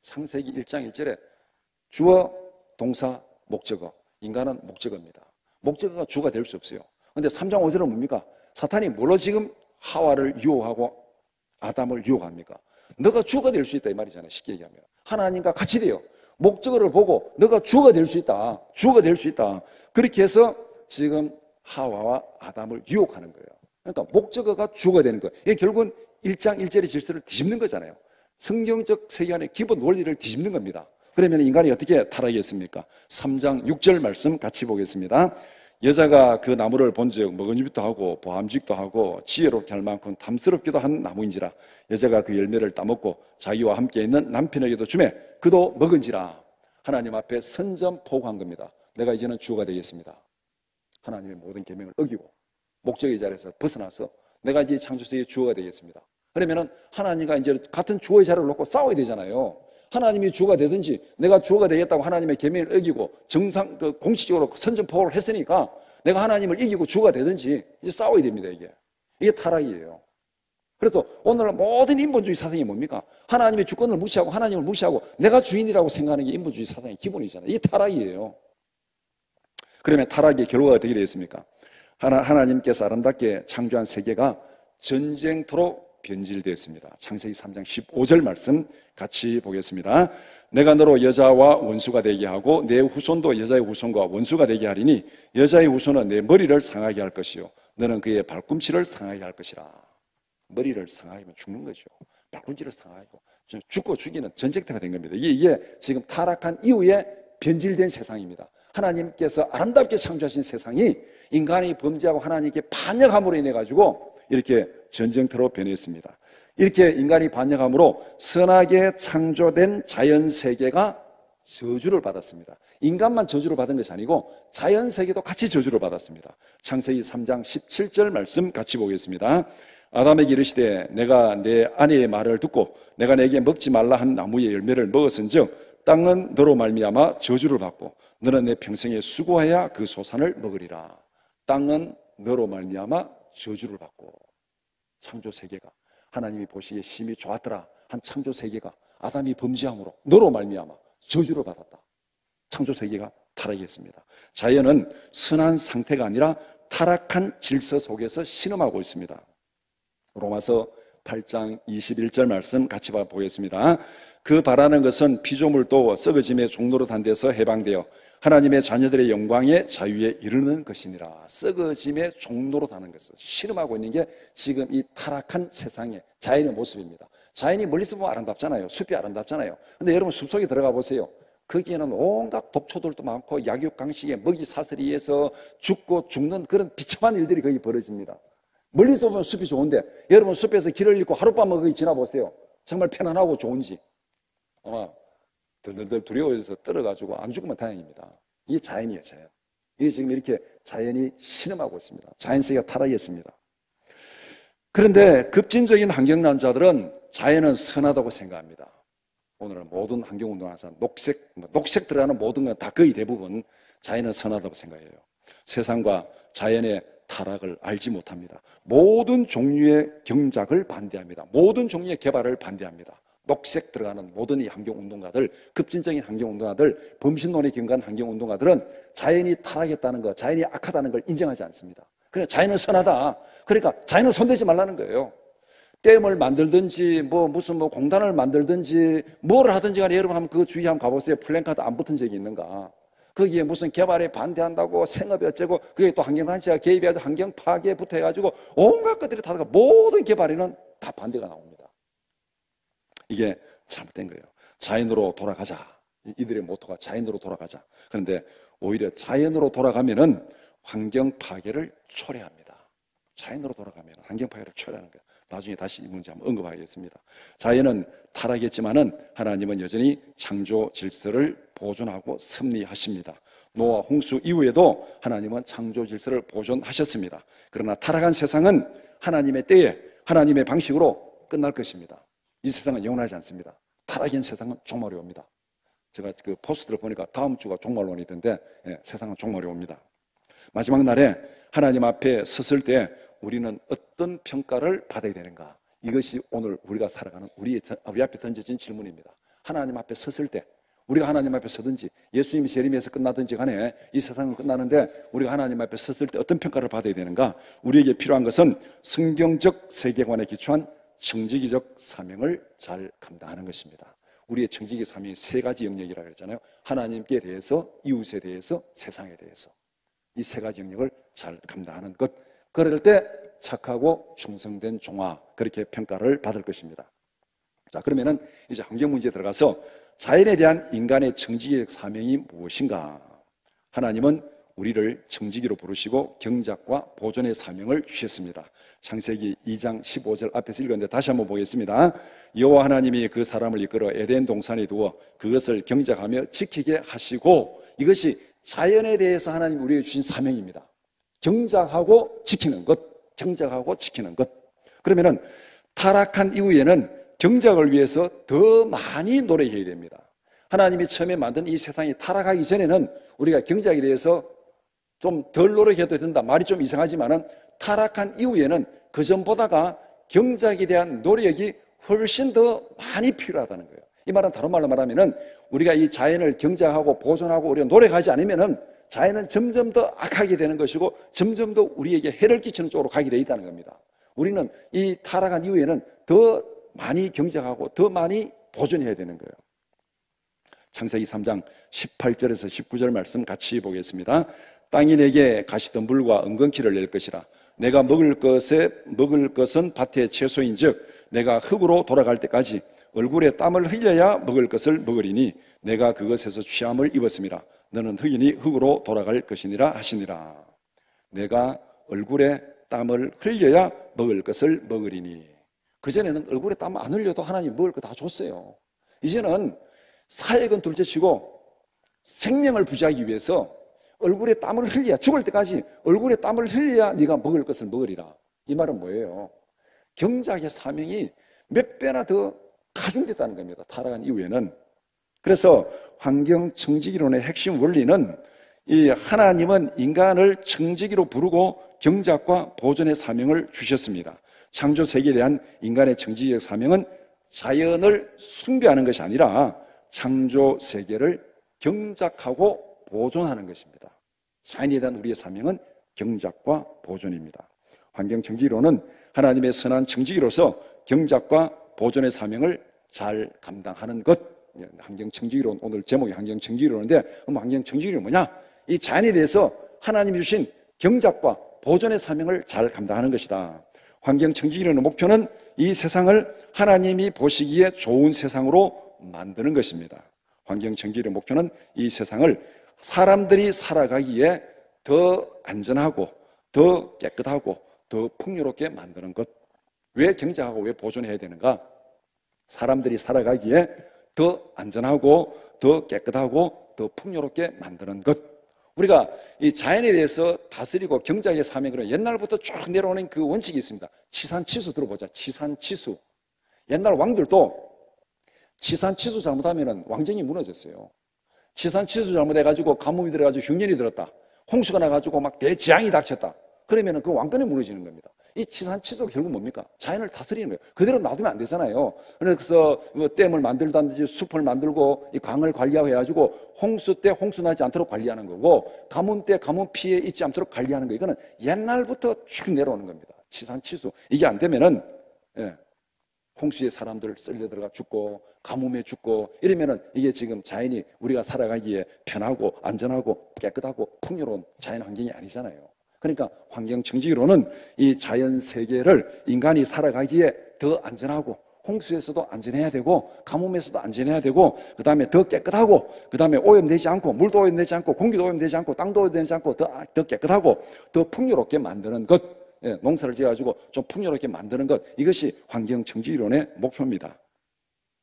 창세기 1장 1절에 주어, 동사, 목적어. 인간은 목적어입니다. 목적어가 주가 될 수 없어요. 그런데 3장 5절은 뭡니까? 사탄이 뭘로 지금 하와를 유혹하고 아담을 유혹합니까? 너가 주가 될 수 있다 이 말이잖아요. 쉽게 얘기하면 하나님과 같이 돼요. 목적어를 보고 너가 주가 될 수 있다, 주가 될 수 있다. 그렇게 해서 지금 하와와 아담을 유혹하는 거예요. 그러니까 목적어가 주가 되는 거예요. 이게 결국은 1장 1절의 질서를 뒤집는 거잖아요. 성경적 세계관의 기본 원리를 뒤집는 겁니다. 그러면 인간이 어떻게 타락했습니까? 3장 6절 말씀 같이 보겠습니다. 여자가 그 나무를 본즉 먹은집도 하고 보암직도 하고 지혜롭게 할 만큼 탐스럽기도 한 나무인지라. 여자가 그 열매를 따먹고 자기와 함께 있는 남편에게도 주매 그도 먹은지라. 하나님 앞에 선전포고한 겁니다. 내가 이제는 주가 되겠습니다. 하나님의 모든 계명을 어기고 목적의 자리에서 벗어나서 내가 이제 창조세계의 주어가 되겠습니다. 그러면은 하나님과 이제 같은 주어의 자리를 놓고 싸워야 되잖아요. 하나님이 주가 되든지 내가 주가 되겠다고 하나님의 계명을 어기고 정상 공식적으로 선전포고를 했으니까 내가 하나님을 이기고 주가 되든지 이제 싸워야 됩니다. 이게 타락이에요. 그래서 오늘 모든 인본주의 사상이 뭡니까? 하나님의 주권을 무시하고 하나님을 무시하고 내가 주인이라고 생각하는 게 인본주의 사상의 기본이잖아요. 이게 타락이에요. 그러면 타락의 결과가 어떻게 되겠습니까? 하나님께서 아름답게 창조한 세계가 전쟁터로 변질되었습니다. 창세기 3장 15절 말씀 같이 보겠습니다. 내가 너로 여자와 원수가 되게 하고 내 후손도 여자의 후손과 원수가 되게 하리니 여자의 후손은 내 머리를 상하게 할 것이요 너는 그의 발꿈치를 상하게 할 것이라. 머리를 상하게 하면 죽는 거죠. 발꿈치를 상하고 죽고 죽이는 전쟁터가 된 겁니다. 이게 지금 타락한 이후에 변질된 세상입니다. 하나님께서 아름답게 창조하신 세상이 인간이 범죄하고 하나님께 반역함으로 인해 가지고 이렇게 전쟁터로 변했습니다. 이렇게 인간이 반역함으로 선하게 창조된 자연세계가 저주를 받았습니다. 인간만 저주를 받은 것이 아니고 자연세계도 같이 저주를 받았습니다. 창세기 3장 17절 말씀 같이 보겠습니다. 아담에게 이르시되 내가 내 아내의 말을 듣고 내가 내게 먹지 말라 한 나무의 열매를 먹었은즉 땅은 너로 말미암아 저주를 받고 너는 내 평생에 수고해야 그 소산을 먹으리라. 땅은 너로 말미암아 저주를 받고, 창조세계가 하나님이 보시기에 심히 좋았더라 한 창조세계가 아담이 범죄함으로 너로 말미암아 저주를 받았다. 창조세계가 타락했습니다. 자연은 선한 상태가 아니라 타락한 질서 속에서 신음하고 있습니다. 로마서 8장 21절 말씀 같이 보겠습니다. 그 바라는 것은 피조물도 썩어짐의 종로로 단 데서 해방되어 하나님의 자녀들의 영광의 자유에 이르는 것이니라. 썩어짐의 종로로 다는 것을 신음하고 있는 게 지금 이 타락한 세상의 자연의 모습입니다. 자연이 멀리서 보면 아름답잖아요. 숲이 아름답잖아요. 근데 여러분 숲속에 들어가 보세요. 거기에는 온갖 독초들도 많고 약육강식에 먹이 사슬이에서 죽고 죽는 그런 비참한 일들이 거기 벌어집니다. 멀리서 보면 숲이 좋은데 여러분 숲에서 길을 잃고 하룻밤을 거기 지나보세요. 정말 편안하고 좋은지 아마 덜덜덜 두려워져서 떨어가지고 안 죽으면 다행입니다. 이게 자연이에요, 자연. 이게 지금 이렇게 자연이 신음하고 있습니다. 자연세계가 타락했습니다. 그런데 급진적인 환경단자들은 자연은 선하다고 생각합니다. 오늘 모든 환경운동하는 사람, 녹색 들어가는 모든 건 다 거의 대부분 자연은 선하다고 생각해요. 세상과 자연의 타락을 알지 못합니다. 모든 종류의 경작을 반대합니다. 모든 종류의 개발을 반대합니다. 녹색 들어가는 모든 이 환경운동가들, 급진적인 환경운동가들, 범신론에 경과한 환경운동가들은 자연이 타락했다는 것, 자연이 악하다는 걸 인정하지 않습니다. 그냥 자연은 선하다. 그러니까 자연은 손대지 말라는 거예요. 댐을 만들든지 무슨 공단을 만들든지 뭘 하든지 간에 여러분 한번 그 주위 한번 가보세요. 플랜카드 안 붙은 적이 있는가? 거기에 무슨 개발에 반대한다고 생업이 어쩌고 그게 또 환경단체가 개입해가지고 환경 파괴부터 해가지고 온갖 것들이 다 모든 개발에는 다 반대가 나옵니다. 이게 잘못된 거예요. 자연으로 돌아가자. 이들의 모토가 자연으로 돌아가자. 그런데 오히려 자연으로 돌아가면은 환경 파괴를 초래합니다. 자연으로 돌아가면 환경 파괴를 초래하는 거예요. 나중에 다시 이 문제 한번 언급하겠습니다. 자연은 타락했지만은 하나님은 여전히 창조 질서를 보존하고 섭리하십니다. 노아 홍수 이후에도 하나님은 창조 질서를 보존하셨습니다. 그러나 타락한 세상은 하나님의 때에 하나님의 방식으로 끝날 것입니다. 이 세상은 영원하지 않습니다. 타락한 세상은 종말이 옵니다. 제가 그 포스트를 보니까 다음 주가 종말론이던데 세상은 종말이 옵니다. 마지막 날에 하나님 앞에 섰을 때 우리는 어떤 평가를 받아야 되는가? 이것이 오늘 우리가 살아가는 우리 앞에 던져진 질문입니다. 하나님 앞에 섰을 때 우리가 하나님 앞에 서든지 예수님이 재림에서 끝나든지 간에 이 세상은 끝나는데 우리가 하나님 앞에 섰을 때 어떤 평가를 받아야 되는가? 우리에게 필요한 것은 성경적 세계관에 기초한 청지기적 사명을 잘 감당하는 것입니다. 우리의 청지기 사명이 세 가지 영역이라고 했잖아요. 하나님께 대해서, 이웃에 대해서, 세상에 대해서. 이 세 가지 영역을 잘 감당하는 것. 그럴 때 착하고 충성된 종아, 그렇게 평가를 받을 것입니다. 자, 그러면은 이제 환경 문제에 들어가서 자연에 대한 인간의 청지기적 사명이 무엇인가? 하나님은 우리를 청지기로 부르시고 경작과 보존의 사명을 주셨습니다. 창세기 2장 15절 앞에서 읽었는데 다시 한번 보겠습니다. 여호와 하나님이 그 사람을 이끌어 에덴 동산에 두어 그것을 경작하며 지키게 하시고, 이것이 자연에 대해서 하나님 우리에게 주신 사명입니다. 경작하고 지키는 것, 경작하고 지키는 것. 그러면은 타락한 이후에는 경작을 위해서 더 많이 노력해야 됩니다. 하나님이 처음에 만든 이 세상이 타락하기 전에는 우리가 경작에 대해서 좀 덜 노력해도 된다. 말이 좀 이상하지만은 타락한 이후에는 그 전보다가 경작에 대한 노력이 훨씬 더 많이 필요하다는 거예요. 이 말은 다른 말로 말하면은 우리가 이 자연을 경작하고 보존하고 우리가 노력하지 않으면은 자연은 점점 더 악하게 되는 것이고 점점 더 우리에게 해를 끼치는 쪽으로 가게 되어 있다는 겁니다. 우리는 이 타락한 이후에는 더 많이 경작하고 더 많이 보존해야 되는 거예요. 창세기 3장 18절에서 19절 말씀 같이 보겠습니다. 땅이 내게 가시덤불과 은근키를 낼 것이라. 내가 먹을 것은 밭의 채소인즉 내가 흙으로 돌아갈 때까지 얼굴에 땀을 흘려야 먹을 것을 먹으리니 내가 그것에서 취함을 입었음이라. 너는 흙이니 흙으로 돌아갈 것이니라 하시니라. 내가 얼굴에 땀을 흘려야 먹을 것을 먹으리니. 그전에는 얼굴에 땀 안 흘려도 하나님 먹을 거 다 줬어요. 이제는 사역은 둘째치고 생명을 부지하기 위해서 얼굴에 땀을 흘려야, 죽을 때까지 얼굴에 땀을 흘려야 네가 먹을 것을 먹으리라. 이 말은 뭐예요? 경작의 사명이 몇 배나 더 가중됐다는 겁니다. 타락한 이후에는. 그래서 환경 청지기론의 핵심 원리는 이 하나님은 인간을 청지기로 부르고 경작과 보존의 사명을 주셨습니다. 창조 세계에 대한 인간의 청지기적 사명은 자연을 숭배하는 것이 아니라 창조 세계를 경작하고 보존하는 것입니다. 자연에 대한 우리의 사명은 경작과 보존입니다. 환경 청지기론은 하나님의 선한 청지기로서 경작과 보존의 사명을 잘 감당하는 것. 환경 청지기론, 오늘 제목이 환경 청지기론인데, 그럼 환경 청지기론이 뭐냐? 이 자연에 대해서 하나님이 주신 경작과 보존의 사명을 잘 감당하는 것이다. 환경 청지기론의 목표는 이 세상을 하나님이 보시기에 좋은 세상으로 만드는 것입니다. 환경 청지기론의 목표는 이 세상을 사람들이 살아가기에 더 안전하고 더 깨끗하고 더 풍요롭게 만드는 것. 왜 경작하고 왜 보존해야 되는가? 사람들이 살아가기에 더 안전하고 더 깨끗하고 더 풍요롭게 만드는 것. 우리가 이 자연에 대해서 다스리고 경작의 사명으로 옛날부터 쭉 내려오는 그 원칙이 있습니다. 치산치수 들어보자. 치산치수. 옛날 왕들도 치산치수 잘못하면 왕정이 무너졌어요. 치산치수 잘못해가지고 가뭄이 들어가지고 흉년이 들었다. 홍수가 나가지고 막 대재앙이 닥쳤다. 그러면 그 왕권이 무너지는 겁니다. 이 치산치수가 결국 뭡니까? 자연을 다스리는 거예요. 그대로 놔두면 안 되잖아요. 그래서 뭐 댐을 만들다든지 숲을 만들고 이 강을 관리하고 해가지고 홍수 때 홍수 나지 않도록 관리하는 거고, 가뭄 때 가뭄 피해 있지 않도록 관리하는 거. 이거는 옛날부터 쭉 내려오는 겁니다. 치산치수. 이게 안 되면은 홍수에 사람들 쓸려 들어가 죽고 가뭄에 죽고 이러면은 이게 지금 자연이 우리가 살아가기에 편하고 안전하고 깨끗하고 풍요로운 자연 환경이 아니잖아요. 그러니까 환경 청지기론은 이 자연 세계를 인간이 살아가기에 더 안전하고, 홍수에서도 안전해야 되고 가뭄에서도 안전해야 되고, 그 다음에 더 깨끗하고, 그 다음에 오염되지 않고, 물도 오염되지 않고, 공기도 오염되지 않고, 땅도 오염되지 않고, 더 깨끗하고 더 풍요롭게 만드는 것. 농사를 지어가지고 좀 풍요롭게 만드는 것. 이것이 환경 청지기론의 목표입니다.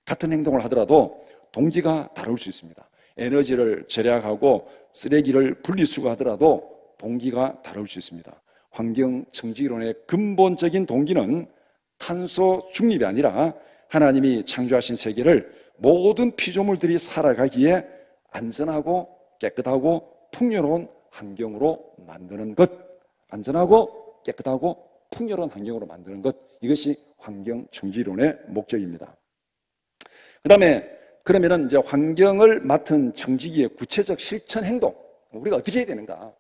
같은 행동을 하더라도 동기가 다를 수 있습니다. 에너지를 절약하고 쓰레기를 분리수거하더라도 동기가 다를 수 있습니다. 환경 청지기론의 근본적인 동기는 탄소 중립이 아니라 하나님이 창조하신 세계를 모든 피조물들이 살아가기에 안전하고 깨끗하고 풍요로운 환경으로 만드는 것. 안전하고 깨끗하고 풍요로운 환경으로 만드는 것. 이것이 환경 청지기론의 목적입니다. 그 다음에 그러면은 이제 환경을 맡은 청지기의 구체적 실천 행동, 우리가 어떻게 해야 되는가?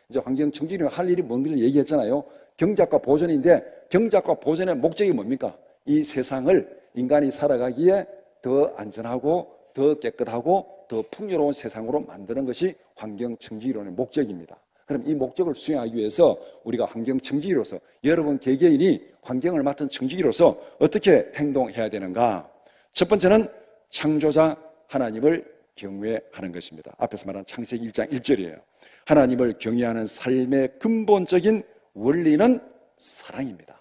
이제 환경 청지기론이 할 일이 뭔지를 얘기했잖아요. 경작과 보존인데, 경작과 보존의 목적이 뭡니까? 이 세상을 인간이 살아가기에 더 안전하고 더 깨끗하고 더 풍요로운 세상으로 만드는 것이 환경 청지기론의 목적입니다. 그럼 이 목적을 수행하기 위해서 우리가 환경 청지기로서, 여러분 개개인이 환경을 맡은 청지기로서 어떻게 행동해야 되는가? 첫 번째는 창조자 하나님을 경외하는 것입니다. 앞에서 말한 창세기 1장 1절이에요. 하나님을 경외하는 삶의 근본적인 원리는 사랑입니다.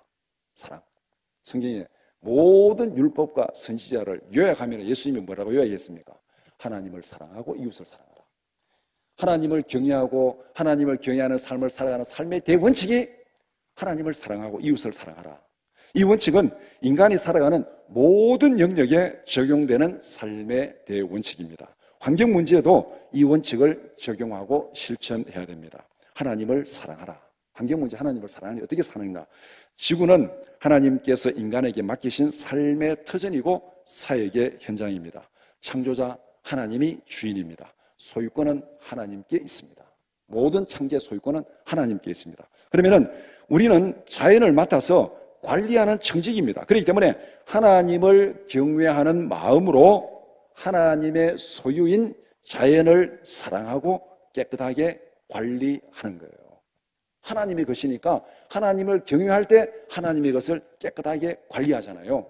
사랑. 성경에 모든 율법과 선지자를 요약하면 예수님이 뭐라고 요약했습니까? 하나님을 사랑하고 이웃을 사랑하라. 하나님을 경외하고 하나님을 경외하는 삶을 살아가는 삶의 대원칙이 하나님을 사랑하고 이웃을 사랑하라. 이 원칙은 인간이 살아가는 모든 영역에 적용되는 삶의 대원칙입니다. 환경 문제에도 이 원칙을 적용하고 실천해야 됩니다. 하나님을 사랑하라. 환경 문제, 하나님을 사랑하니 어떻게 사는가? 지구는 하나님께서 인간에게 맡기신 삶의 터전이고 사역의 현장입니다. 창조자 하나님이 주인입니다. 소유권은 하나님께 있습니다. 모든 창조의 소유권은 하나님께 있습니다. 그러면은 우리는 자연을 맡아서 관리하는 청지기입니다. 그렇기 때문에 하나님을 경외하는 마음으로 하나님의 소유인 자연을 사랑하고 깨끗하게 관리하는 거예요. 하나님이 것이니까 하나님을 경외할 때 하나님의 것을 깨끗하게 관리하잖아요.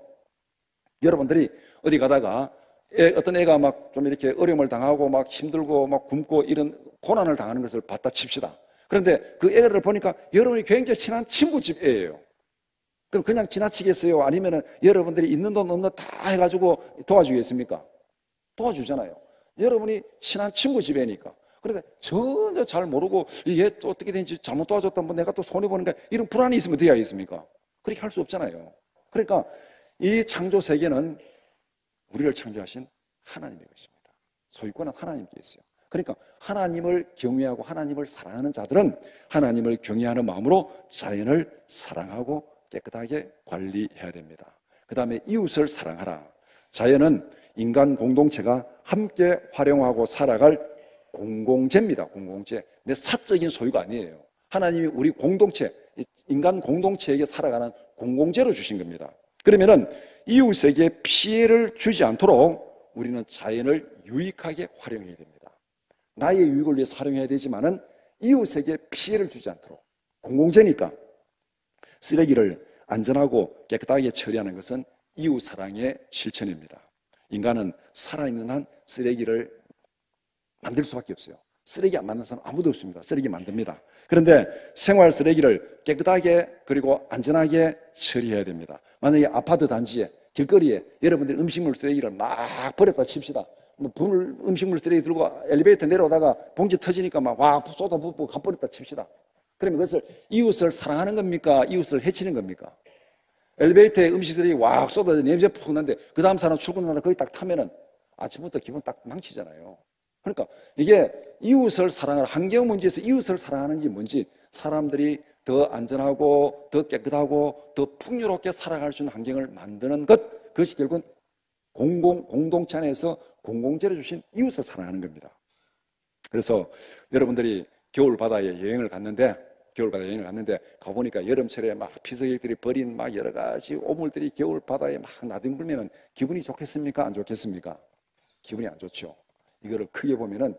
여러분들이 어디 가다가 어떤 애가 막 좀 이렇게 어려움을 당하고 막 힘들고 막 굶고 이런 고난을 당하는 것을 봤다 칩시다. 그런데 그 애를 보니까 여러분이 굉장히 친한 친구집 애예요. 그럼 그냥 지나치겠어요? 아니면은 여러분들이 있는 돈 없는 돈 다 해가지고 도와주겠습니까? 도와주잖아요. 여러분이 친한 친구 집에니까. 그러니까 전혀 잘 모르고 얘 또 어떻게 되는지 잘못 도와줬다 뭐 내가 또 손해보는가 이런 불안이 있으면 어떻게 하겠습니까? 그렇게 할 수 없잖아요. 그러니까 이 창조 세계는 우리를 창조하신 하나님의 것입니다. 소유권은 하나님께 있어요. 그러니까 하나님을 경외하고 하나님을 사랑하는 자들은 하나님을 경외하는 마음으로 자연을 사랑하고 깨끗하게 관리해야 됩니다. 그 다음에 이웃을 사랑하라. 자연은 인간 공동체가 함께 활용하고 살아갈 공공재입니다. 공공재. 내 사적인 소유가 아니에요. 하나님이 우리 공동체, 인간 공동체에게 살아가는 공공재로 주신 겁니다. 그러면은 이웃에게 피해를 주지 않도록 우리는 자연을 유익하게 활용해야 됩니다. 나의 유익을 위해서 활용해야 되지만은 이웃에게 피해를 주지 않도록. 공공재니까 쓰레기를 안전하고 깨끗하게 처리하는 것은 이웃 사랑의 실천입니다. 인간은 살아있는 한 쓰레기를 만들 수밖에 없어요. 쓰레기 안 만드는 사람 아무도 없습니다. 쓰레기 만듭니다. 그런데 생활 쓰레기를 깨끗하게 그리고 안전하게 처리해야 됩니다. 만약에 아파트 단지에 길거리에 여러분들이 음식물 쓰레기를 막 버렸다 칩시다. 음식물 쓰레기 들고 엘리베이터 내려오다가 봉지 터지니까 막 와 쏟아붓고 가버렸다 칩시다. 그러면 그것을 이웃을 사랑하는 겁니까? 이웃을 해치는 겁니까? 엘리베이터에 음식 쓰레기 와 쏟아져 냄새 푹 나는데 그 다음 사람 출근하다 거기 딱 타면은 아침부터 기분 딱 망치잖아요. 그러니까 이게 이웃을 사랑하는 환경 문제에서 이웃을 사랑하는 게 뭔지 사람들이 더 안전하고 더 깨끗하고 더 풍요롭게 살아갈 수 있는 환경을 만드는 것 그것이 결국은 공동체 안에서 공공재를 주신 이웃을 사랑하는 겁니다. 그래서 여러분들이 겨울바다에 여행을 갔는데 가보니까 여름철에 막 피서객들이 버린 막 여러 가지 오물들이 겨울바다에 막 나뒹굴면은 기분이 좋겠습니까? 안 좋겠습니까? 기분이 안 좋죠. 이거를 크게 보면은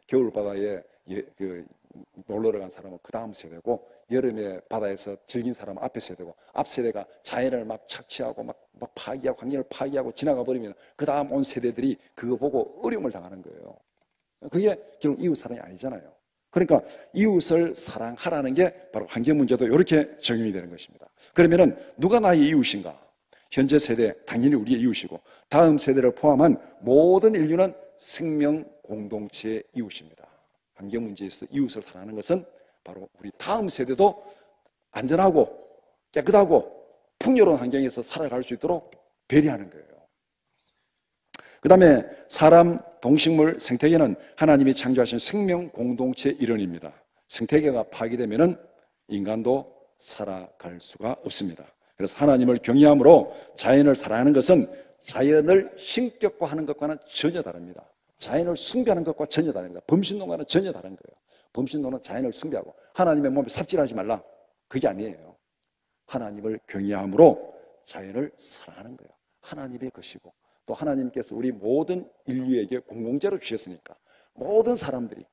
겨울바다에 놀러 간 사람은 그 다음 세대고 여름에 바다에서 즐긴 사람은 앞에 세대고 앞 세대가 자연을 막 착취하고 막 파괴하고 환경을 파괴하고 지나가 버리면 그 다음 온 세대들이 그거 보고 어려움을 당하는 거예요. 그게 결국 이웃 사랑이 아니잖아요. 그러니까 이웃을 사랑하라는 게 바로 환경 문제도 이렇게 적용이 되는 것입니다. 그러면은 누가 나의 이웃인가? 현재 세대 당연히 우리의 이웃이고 다음 세대를 포함한 모든 인류는 생명 공동체의 이웃입니다. 환경 문제에서 이웃을 사랑하는 것은 바로 우리 다음 세대도 안전하고 깨끗하고 풍요로운 환경에서 살아갈 수 있도록 배려하는 거예요. 그 다음에 사람, 동식물, 생태계는 하나님이 창조하신 생명 공동체의 일원입니다. 생태계가 파괴되면은 인간도 살아갈 수가 없습니다. 그래서 하나님을 경외함으로 자연을 사랑하는 것은 자연을 신격화하는 것과는 전혀 다릅니다. 자연을 숭배하는 것과 전혀 다릅니다. 범신론과는 전혀 다른 거예요. 범신론은 자연을 숭배하고 하나님의 몸에 삽질하지 말라. 그게 아니에요. 하나님을 경외함으로 자연을 사랑하는 거예요. 하나님의 것이고 또 하나님께서 우리 모든 인류에게 공공재로 주셨으니까 모든 사람들이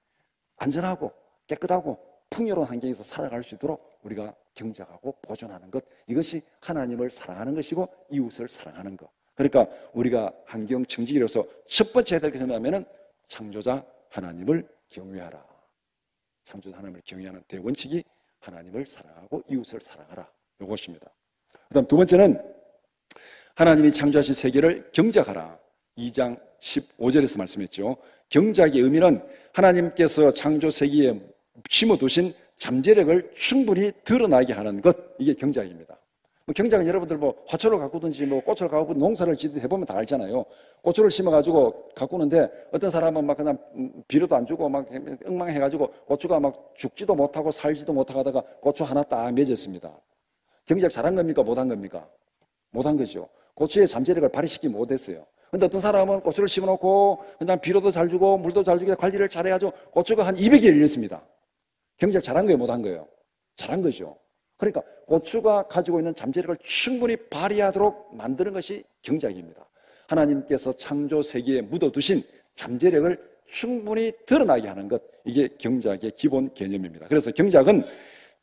안전하고 깨끗하고 풍요로운 환경에서 살아갈 수 있도록 우리가 경작하고 보존하는 것 이것이 하나님을 사랑하는 것이고 이웃을 사랑하는 것. 그러니까 우리가 환경 청지기로서 첫 번째 해야 될 것이 뭐냐면 창조자 하나님을 경외하라. 창조자 하나님을 경외하는 대원칙이 하나님을 사랑하고 이웃을 사랑하라. 이것입니다. 그 다음 두 번째는 하나님이 창조하신 세계를 경작하라. 2장 15절에서 말씀했죠. 경작의 의미는 하나님께서 창조 세계에 심어두신 잠재력을 충분히 드러나게 하는 것, 이게 경작입니다. 경작은 여러분들 화초를 가꾸든지 꽃을 가꾸고 농사를 짓든 해보면 다 알잖아요. 고추를 심어가지고 가꾸는데 어떤 사람은 막 그냥 비료도 안 주고 막 엉망해가지고 고추가 막 죽지도 못하고 살지도 못하고 하다가 고추 하나 딱 맺었습니다. 경작 잘한 겁니까? 못한 겁니까? 못한 거죠. 고추의 잠재력을 발휘시키지 못했어요. 근데 어떤 사람은 고추를 심어놓고 그냥 비료도 잘 주고 물도 잘 주고 관리를 잘해가지고 고추가 한 200개 열렸습니다. 경작 잘한 거예요? 못한 거예요? 잘한 거죠. 그러니까 고추가 가지고 있는 잠재력을 충분히 발휘하도록 만드는 것이 경작입니다. 하나님께서 창조 세계에 묻어두신 잠재력을 충분히 드러나게 하는 것, 이게 경작의 기본 개념입니다. 그래서 경작은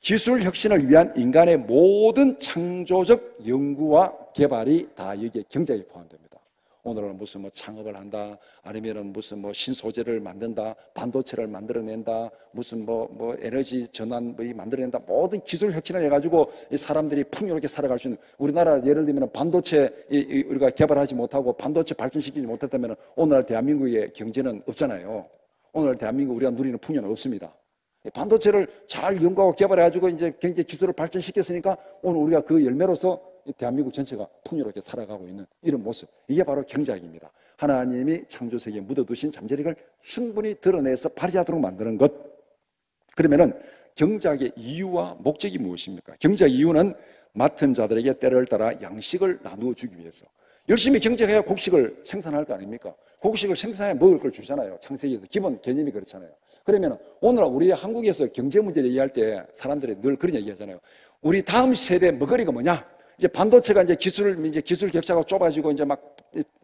기술 혁신을 위한 인간의 모든 창조적 연구와 개발이 다 여기에 경작에 포함됩니다. 오늘은 무슨 뭐 창업을 한다, 아니면은 무슨 뭐 신소재를 만든다, 반도체를 만들어낸다, 무슨 뭐 에너지 전환이 만들어낸다, 모든 기술 혁신을 해가지고 이 사람들이 풍요롭게 살아갈 수 있는, 우리나라 예를 들면 반도체 우리가 개발하지 못하고 반도체 발전시키지 못했다면 오늘날 대한민국의 경제는 없잖아요. 오늘 대한민국 우리가 누리는 풍요는 없습니다. 반도체를 잘 연구하고 개발해가지고 이제 경제 기술을 발전시켰으니까 오늘 우리가 그 열매로서 대한민국 전체가 풍요롭게 살아가고 있는 이런 모습, 이게 바로 경작입니다. 하나님이 창조세계에 묻어두신 잠재력을 충분히 드러내서 발휘하도록 만드는 것. 그러면은 경작의 이유와 목적이 무엇입니까? 경작 이유는 맡은 자들에게 때를 따라 양식을 나누어 주기 위해서. 열심히 경작해야 곡식을 생산할 거 아닙니까? 곡식을 생산해 먹을 걸 주잖아요. 창세기에서 기본 개념이 그렇잖아요. 그러면 오늘 우리 한국에서 경제 문제를 얘기할 때 사람들이 늘 그런 얘기 하잖아요. 우리 다음 세대 먹거리가 뭐냐? 이제 반도체가 이제 기술 격차가 좁아지고 이제 막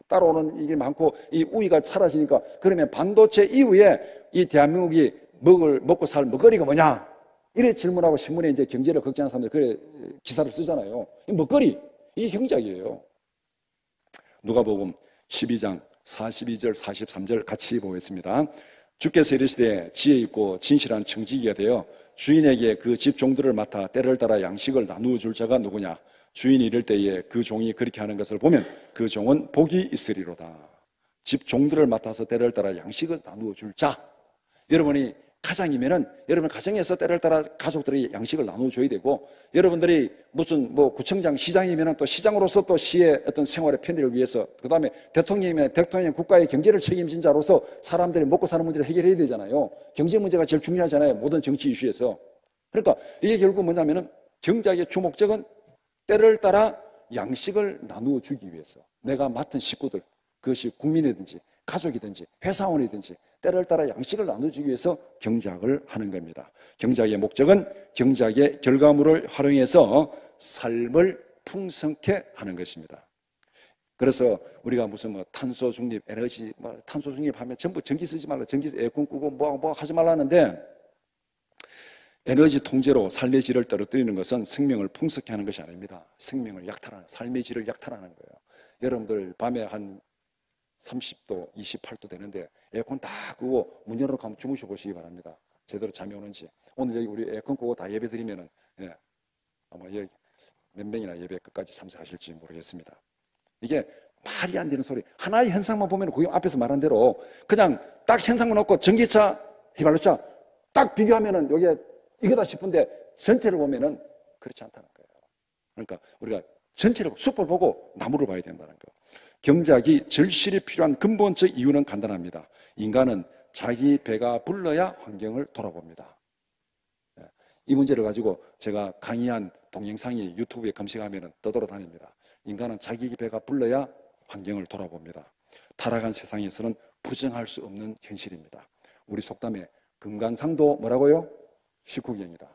따라오는 이게 많고 이 우위가 사라지니까, 그러면 반도체 이후에 이 대한민국이 먹고 살 먹거리가 뭐냐? 이래 질문하고 신문에 이제 경제를 걱정하는 사람들이 그래 기사를 쓰잖아요. 이 먹거리, 이게 경작이에요. 누가복음 12장 42절 43절 같이 보겠습니다. 주께서 이르시되 지혜 있고 진실한 청지기가 되어 주인에게 그 집 종들을 맡아 때를 따라 양식을 나누어 줄 자가 누구냐? 주인이 이럴 때에 그 종이 그렇게 하는 것을 보면 그 종은 복이 있으리로다. 집 종들을 맡아서 때를 따라 양식을 나누어 줄 자. 여러분이 가장이면은 여러분 가정에서 때를 따라 가족들이 양식을 나누어 줘야 되고, 여러분들이 무슨 뭐 구청장, 시장이면은 또 시장으로서 또 시의 어떤 생활의 편의를 위해서, 그 다음에 대통령이면 대통령 국가의 경제를 책임진 자로서 사람들이 먹고 사는 문제를 해결해야 되잖아요. 경제 문제가 제일 중요하잖아요. 모든 정치 이슈에서. 그러니까 이게 결국 뭐냐면은 경작의 주목적은 때를 따라 양식을 나누어 주기 위해서 내가 맡은 식구들, 그것이 국민이든지 가족이든지 회사원이든지 때를 따라 양식을 나눠주기 위해서 경작을 하는 겁니다. 경작의 목적은 경작의 결과물을 활용해서 삶을 풍성케 하는 것입니다. 그래서 우리가 무슨 뭐 탄소 중립, 에너지, 탄소 중립하면 전부 전기 쓰지 말라, 전기 에어컨 끄고 뭐 하지 말라는데, 에너지 통제로 삶의 질을 떨어뜨리는 것은 생명을 풍성케 하는 것이 아닙니다. 생명을 약탈하는, 삶의 질을 약탈하는 거예요. 여러분들 밤에 한 30도, 28도 되는데 에어컨 다 끄고 문 열어놓고 한번 주무셔 보시기 바랍니다. 제대로 잠이 오는지. 오늘 여기 우리 에어컨 끄고 다 예배 드리면은, 아마 여기 몇 명이나 예배 끝까지 참석하실지 모르겠습니다. 이게 말이 안 되는 소리. 하나의 현상만 보면 거기 앞에서 말한 대로 그냥 딱 현상만 놓고 전기차, 휘발유차 딱 비교하면은 여기에 이거다 싶은데 전체를 보면은 그렇지 않다는 거예요. 그러니까 우리가 전체를, 숲을 보고 나무를 봐야 된다는 거예요. 경작이 절실히 필요한 근본적 이유는 간단합니다. 인간은 자기 배가 불러야 환경을 돌아봅니다. 이 문제를 가지고 제가 강의한 동영상이 유튜브에 검색하면 떠돌아다닙니다. 인간은 자기 배가 불러야 환경을 돌아봅니다. 타락한 세상에서는 부정할 수 없는 현실입니다. 우리 속담에 금강산도 뭐라고요? 식후경이다.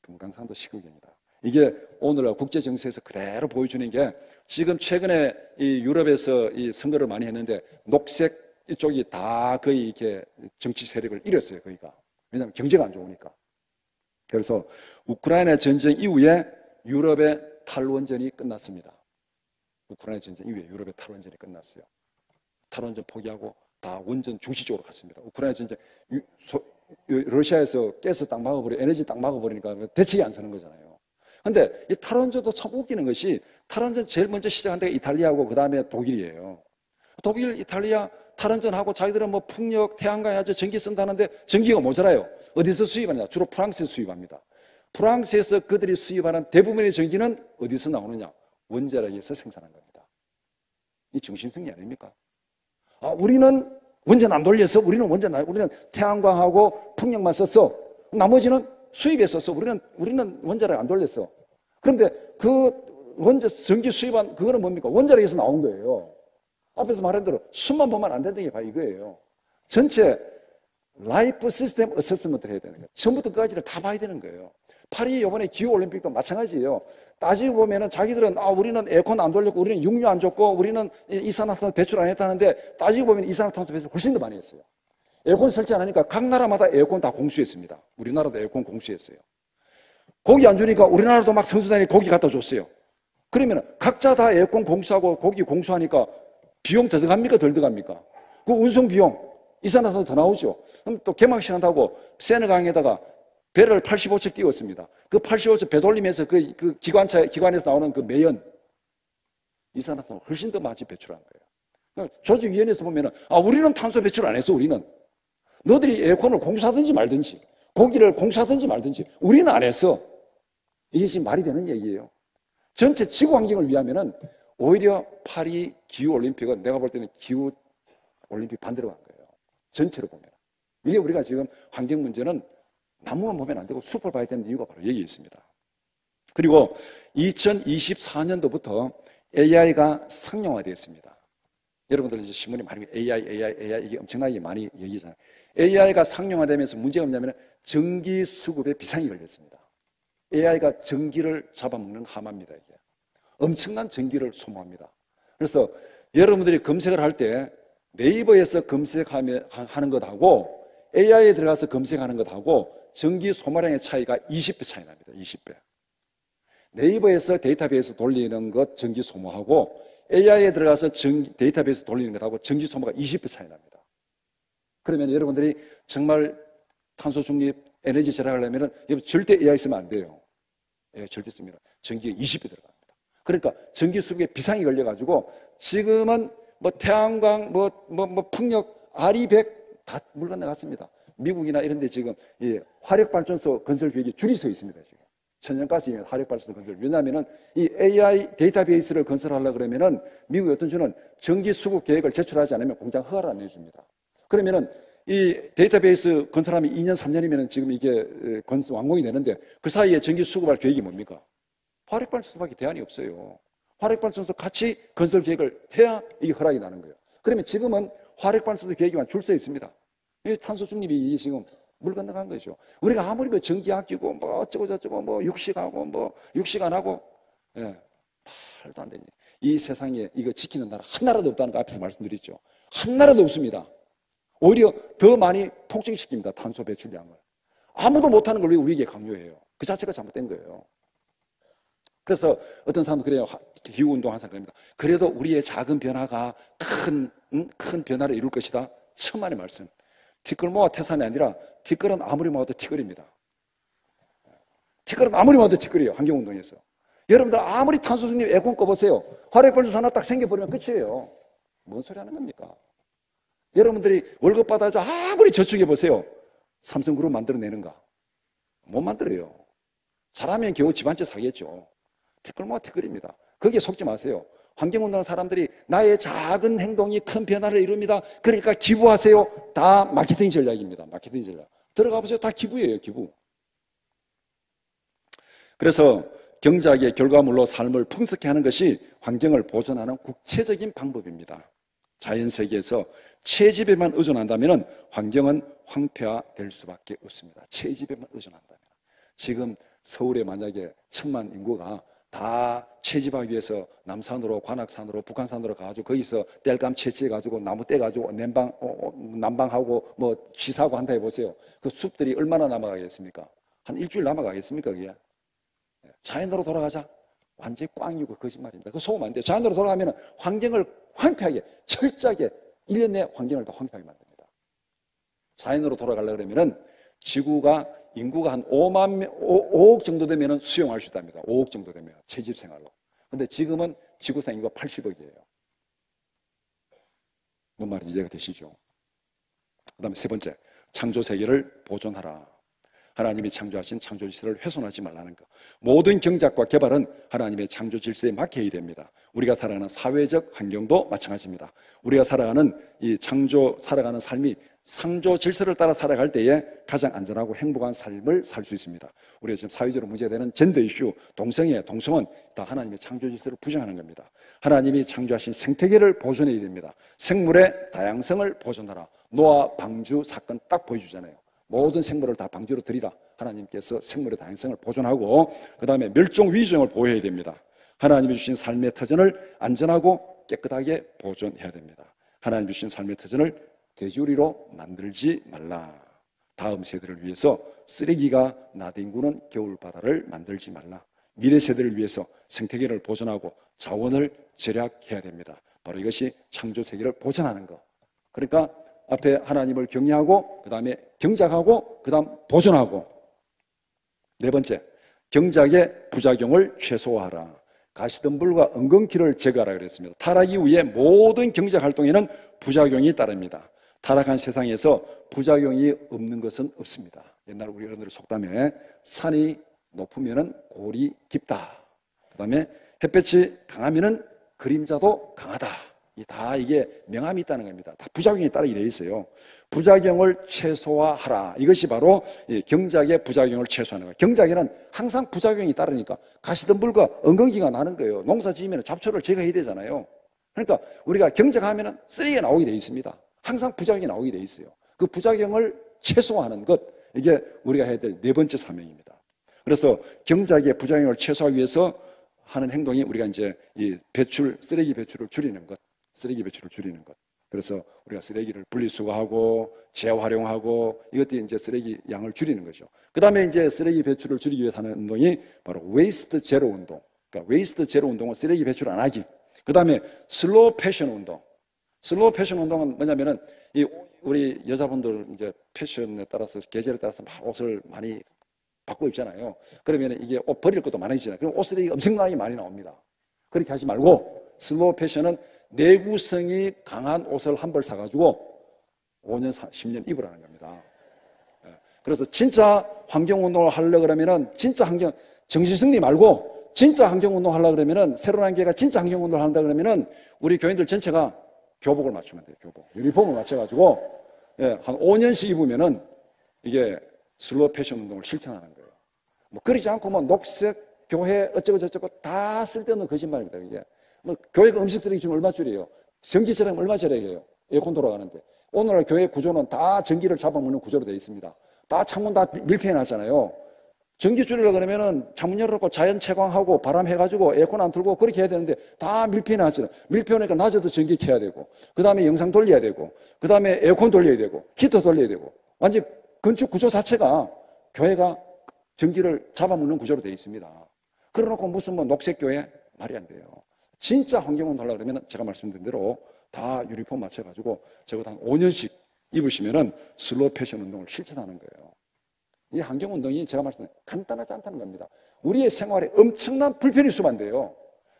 금강산도 식후경이다. 이게 오늘 국제 정세에서 그대로 보여주는 게, 지금 최근에 이 유럽에서 이 선거를 많이 했는데 녹색 이쪽이 다 거의 이렇게 정치 세력을 잃었어요, 거기가. 왜냐하면 경제가 안 좋으니까. 그래서 우크라이나 전쟁 이후에 유럽의 탈원전이 끝났습니다. 우크라이나 전쟁 이후에 유럽의 탈원전이 끝났어요. 탈원전 포기하고 다 원전 중시 쪽으로 갔습니다. 우크라이나 전쟁, 러시아에서 가스 딱 막아버리고 에너지 딱 막아버리니까 대책이 안 서는 거잖아요. 근데 이 탈원전도 참 웃기는 것이, 탈원전 제일 먼저 시작한 데가 이탈리아하고 그 다음에 독일이에요. 독일, 이탈리아 탈원전하고 자기들은 뭐 풍력, 태양광 해가지고 전기 쓴다는데 전기가 모자라요. 어디서 수입하냐? 주로 프랑스에서 수입합니다. 프랑스에서 그들이 수입하는 대부분의 전기는 어디서 나오느냐? 원자력에서 생산한 겁니다. 이 정신승리 아닙니까? 우리는 원전 안 돌려서 우리는 태양광하고 풍력만 썼어. 나머지는 수입에 썼어. 우리는 원자력 안 돌렸어. 그런데 그 전기 수입한 그거는 뭡니까? 원자력에서 나온 거예요. 앞에서 말한 대로 수만 보면 안 된다는 게 바로 이거예요. 전체 라이프 시스템 어세스먼트를 해야 되는 거예요. 처음부터 끝까지를 다 봐야 되는 거예요. 파리 이번에 기후올림픽도 마찬가지예요. 따지고 보면은 자기들은 우리는 에어컨 안 돌렸고 우리는 육류 안 줬고 우리는 이산화탄소 배출 안 했다는데, 따지고 보면 이산화탄소 배출 훨씬 더 많이 했어요. 에어컨 설치 안 하니까 각 나라마다 에어컨 다 공수했습니다. 우리나라도 에어컨 공수했어요. 고기 안 주니까 우리나라도 막 선수단이 고기 갖다 줬어요. 그러면 각자 다 에어컨 공수하고 고기 공수하니까 비용 더 들어갑니까? 덜 들어갑니까? 그 운송 비용 이산화탄소 더 나오죠. 그럼 또 개막식한다고 세너강에다가 배를 85척 띄웠습니다. 그 85척 배 돌리면서 그 기관에서 나오는 그 매연 이산화탄소 훨씬 더 많이 배출한 거예요. 그러니까 조직위원회에서 보면은 우리는 탄소 배출 안 했어. 우리는 너들이 에어컨을 공사하든지 말든지 고기를 공사하든지 말든지 우리는 안 했어. 이게 지금 말이 되는 얘기예요. 전체 지구 환경을 위하면은 오히려 파리 기후올림픽은 내가 볼 때는 기후올림픽 반대로 간 거예요. 전체로 보면. 이게 우리가 지금 환경 문제는 나무만 보면 안 되고 숲을 봐야 되는 이유가 바로 여기에 있습니다. 그리고 2024년도부터 AI가 상용화되었습니다. 여러분들 이제 신문에 많이 AI 이게 엄청나게 많이 얘기잖아요. AI가 상용화되면서 문제가 뭐냐면 전기 수급에 비상이 걸렸습니다. AI가 전기를 잡아먹는 하마입니다. 이게 엄청난 전기를 소모합니다. 그래서 여러분들이 검색을 할 때 네이버에서 검색하는 것하고 AI에 들어가서 검색하는 것하고 전기 소모량의 차이가 20배 차이 납니다. 20배. 네이버에서 데이터베이스 돌리는 것 전기 소모하고 AI에 들어가서 데이터베이스 돌리는 것하고 전기 소모가 20배 차이 납니다. 그러면 여러분들이 정말 탄소 중립 에너지 절약하려면 절대 AI 쓰면 안 돼요. 예, 절대 씁니다. 전기가 20배 들어갑니다. 그러니까 전기 수급에 비상이 걸려가지고 지금은 뭐 태양광, 풍력, RE100 다 물 건너갔습니다. 미국이나 이런 데 지금 화력발전소 건설 계획이 줄이 서 있습니다. 지금. 천연가스 화력발전소 건설. 왜냐하면은 이 AI 데이터베이스를 건설하려고 그러면은 미국의 어떤 주는 전기 수급 계획을 제출하지 않으면 공장 허가를 안 해줍니다. 그러면은 이 데이터베이스 건설하면 2년, 3년이면 지금 이게 완공이 되는데 그 사이에 전기 수급할 계획이 뭡니까? 화력발전소밖에 대안이 없어요. 화력발전소 같이 건설 계획을 해야 이게 허락이 나는 거예요. 그러면 지금은 화력발전소 계획에만 줄 서 있습니다. 이 탄소 중립이 지금 물 건너간 거죠. 우리가 아무리 그 전기 아끼고 뭐 어쩌고 저쩌고 뭐 육식하고 뭐 육식 안 하고 말도 안 되니 이 세상에 이거 지키는 나라 한 나라도 없다는 거 앞에서 말씀드렸죠. 한 나라도 없습니다. 오히려 더 많이 폭증시킵니다. 탄소 배출량을. 아무도 못하는 걸 우리에게 강요해요. 그 자체가 잘못된 거예요. 그래서 어떤 사람은 그래요. 기후운동 항상 그럽니다. 그래도 우리의 작은 변화가 큰 변화를 이룰 것이다. 천만의 말씀. 티끌모아 태산이 아니라 티끌은 아무리 모아도 티끌입니다. 티끌은 아무리 모아도 티끌이에요. 환경운동에서. 여러분들 아무리 탄소 중립 에어컨 꺼보세요. 화력발전소 하나 딱 생겨버리면 끝이에요. 뭔 소리 하는 겁니까? 여러분들이 월급 받아서 아무리 저축해보세요. 삼성그룹 만들어내는가? 못 만들어요. 잘하면 겨우 집 한 채 사겠죠. 티끌모아 티끌입니다. 거기에 속지 마세요. 환경운동하는 사람들이 나의 작은 행동이 큰 변화를 이룹니다. 그러니까 기부하세요. 다 마케팅 전략입니다. 마케팅 전략. 들어가 보세요. 다 기부예요. 기부. 그래서 경제학의 결과물로 삶을 풍성케 하는 것이 환경을 보존하는 국체적인 방법입니다. 자연세계에서 채집에만 의존한다면 환경은 황폐화될 수밖에 없습니다. 채집에만 의존한다면. 지금 서울에 만약에 1000만 인구가 다 채집하기 위해서 남산으로 관악산으로 북한산으로 가가지고 거기서 땔감 채취해가지고 나무 떼가지고 난방하고 뭐 취사하고 한다 해보세요. 그 숲들이 얼마나 남아가겠습니까? 한 일주일 남아가겠습니까? 그게 자연으로 돌아가자. 완전히 꽝이고 거짓말입니다. 그거 속으면 안 돼요. 자연으로 돌아가면 환경을 황폐하게 철저하게 1년 내에 환경을 다 황폐하게 만듭니다. 자연으로 돌아가려고 그러면 지구가 인구가 한 5억 정도 되면 수용할 수 있답니다. 5억 정도 되면 채집 생활로. 근데 지금은 지구상 인구가 80억이에요. 뭔 말인지 이해가 되시죠? 그 다음에 세 번째, 창조 세계를 보존하라. 하나님이 창조하신 창조 질서를 훼손하지 말라는 것. 모든 경작과 개발은 하나님의 창조 질서에 맡겨야 됩니다. 우리가 살아가는 사회적 환경도 마찬가지입니다. 우리가 살아가는 살아가는 삶이 창조 질서를 따라 살아갈 때에 가장 안전하고 행복한 삶을 살 수 있습니다. 우리가 지금 사회적으로 문제되는 젠더 이슈, 동성애, 동성은 다 하나님의 창조 질서를 부정하는 겁니다. 하나님이 창조하신 생태계를 보존해야 됩니다. 생물의 다양성을 보존하라. 노아 방주 사건 딱 보여주잖아요. 모든 생물을 다 방주로 들이라. 하나님께서 생물의 다양성을 보존하고 그 다음에 멸종 위기종을 보호해야 됩니다. 하나님이 주신 삶의 터전을 안전하고 깨끗하게 보존해야 됩니다. 하나님이 주신 삶의 터전을 돼지우리로 만들지 말라. 다음 세대를 위해서 쓰레기가 나뒹구는 겨울바다를 만들지 말라. 미래 세대를 위해서 생태계를 보존하고 자원을 절약해야 됩니다. 바로 이것이 창조 세계를 보존하는 것. 그러니까 앞에 하나님을 경외하고 그 다음에 경작하고 그 다음 보존하고, 네 번째, 경작의 부작용을 최소화하라. 가시덤불과 엉겅퀴를 제거하라 그랬습니다. 타락 이후에 모든 경작 활동에는 부작용이 따릅니다. 타락한 세상에서 부작용이 없는 것은 없습니다. 옛날 우리 어른들 속담에 산이 높으면 골이 깊다. 그 다음에 햇볕이 강하면 그림자도 강하다. 다 이게 명암이 있다는 겁니다. 다 부작용이 따르게 되어 있어요. 부작용을 최소화하라. 이것이 바로 경작의 부작용을 최소화하는 거예요. 경작에는 항상 부작용이 따르니까 가시덤불과 엉겅퀴가 나는 거예요. 농사 지으면 잡초를 제거해야 되잖아요. 그러니까 우리가 경작하면 쓰레기가 나오게 되어 있습니다. 항상 부작용이 나오게 되어 있어요. 그 부작용을 최소화하는 것, 이게 우리가 해야 될 네 번째 사명입니다. 그래서 경작의 부작용을 최소화하기 위해서 하는 행동이 우리가 이제 이 쓰레기 배출을 줄이는 것, 쓰레기 배출을 줄이는 것. 그래서 우리가 쓰레기를 분리수거하고 재활용하고 이것들이 이제 쓰레기 양을 줄이는 거죠. 그 다음에 이제 쓰레기 배출을 줄이기 위해서 하는 운동이 바로 웨이스트 제로 운동. 그러니까 웨이스트 제로 운동은 쓰레기 배출 안 하기. 그 다음에 슬로우 패션 운동. 슬로우 패션 운동은 뭐냐면은 우리 여자분들 이제 패션에 따라서 계절에 따라서 막 옷을 많이 바꾸고 입잖아요. 그러면 이게 옷 버릴 것도 많아지잖아요. 그럼 옷 쓰레기가 엄청나게 많이 나옵니다. 그렇게 하지 말고 슬로우 패션은 내구성이 강한 옷을 한 벌 사가지고 5년, 10년 입으라는 겁니다. 그래서 진짜 환경운동을 하려고 그러면은 진짜 정신승리 말고 진짜 환경운동 하려고 그러면은 새로운 한계가 진짜 환경운동을 한다 그러면은 우리 교인들 전체가 교복을 맞추면 돼요. 교복. 유니폼을 맞춰가지고 한 5년씩 입으면은 이게 슬로우 패션 운동을 실천하는 거예요. 뭐 그러지 않고 뭐 녹색 교회 어쩌고 저쩌고 다 쓸데없는 거짓말입니다. 이게 뭐 교회가 음식 쓰레기 좀 얼마 줄이에요? 전기세랑 얼마 절약해요? 에어컨 돌아가는데. 오늘날 교회 구조는 다 전기를 잡아먹는 구조로 되어 있습니다. 다 창문 다 밀폐해 놨잖아요. 전기 줄이려고 그러면은 창문 열어놓고 자연 채광하고 바람 해가지고 에어컨 안 틀고 그렇게 해야 되는데 다 밀폐해 놨잖아요. 밀폐해 놓으니까 낮에도 전기 켜야 되고, 그 다음에 영상 돌려야 되고, 그 다음에 에어컨 돌려야 되고, 히터 돌려야 되고, 완전 건축 구조 자체가 교회가 전기를 잡아먹는 구조로 되어 있습니다. 그래놓고 무슨 뭐 녹색교회? 말이 안 돼요. 진짜 환경운동 하려고 그러면 제가 말씀드린 대로 다 유니폼 맞춰가지고 적어도 한 5년씩 입으시면은 슬로우 패션 운동을 실천하는 거예요. 이 환경운동이 제가 말씀드린 간단하지 않다는 겁니다. 우리의 생활에 엄청난 불편이 수반돼요.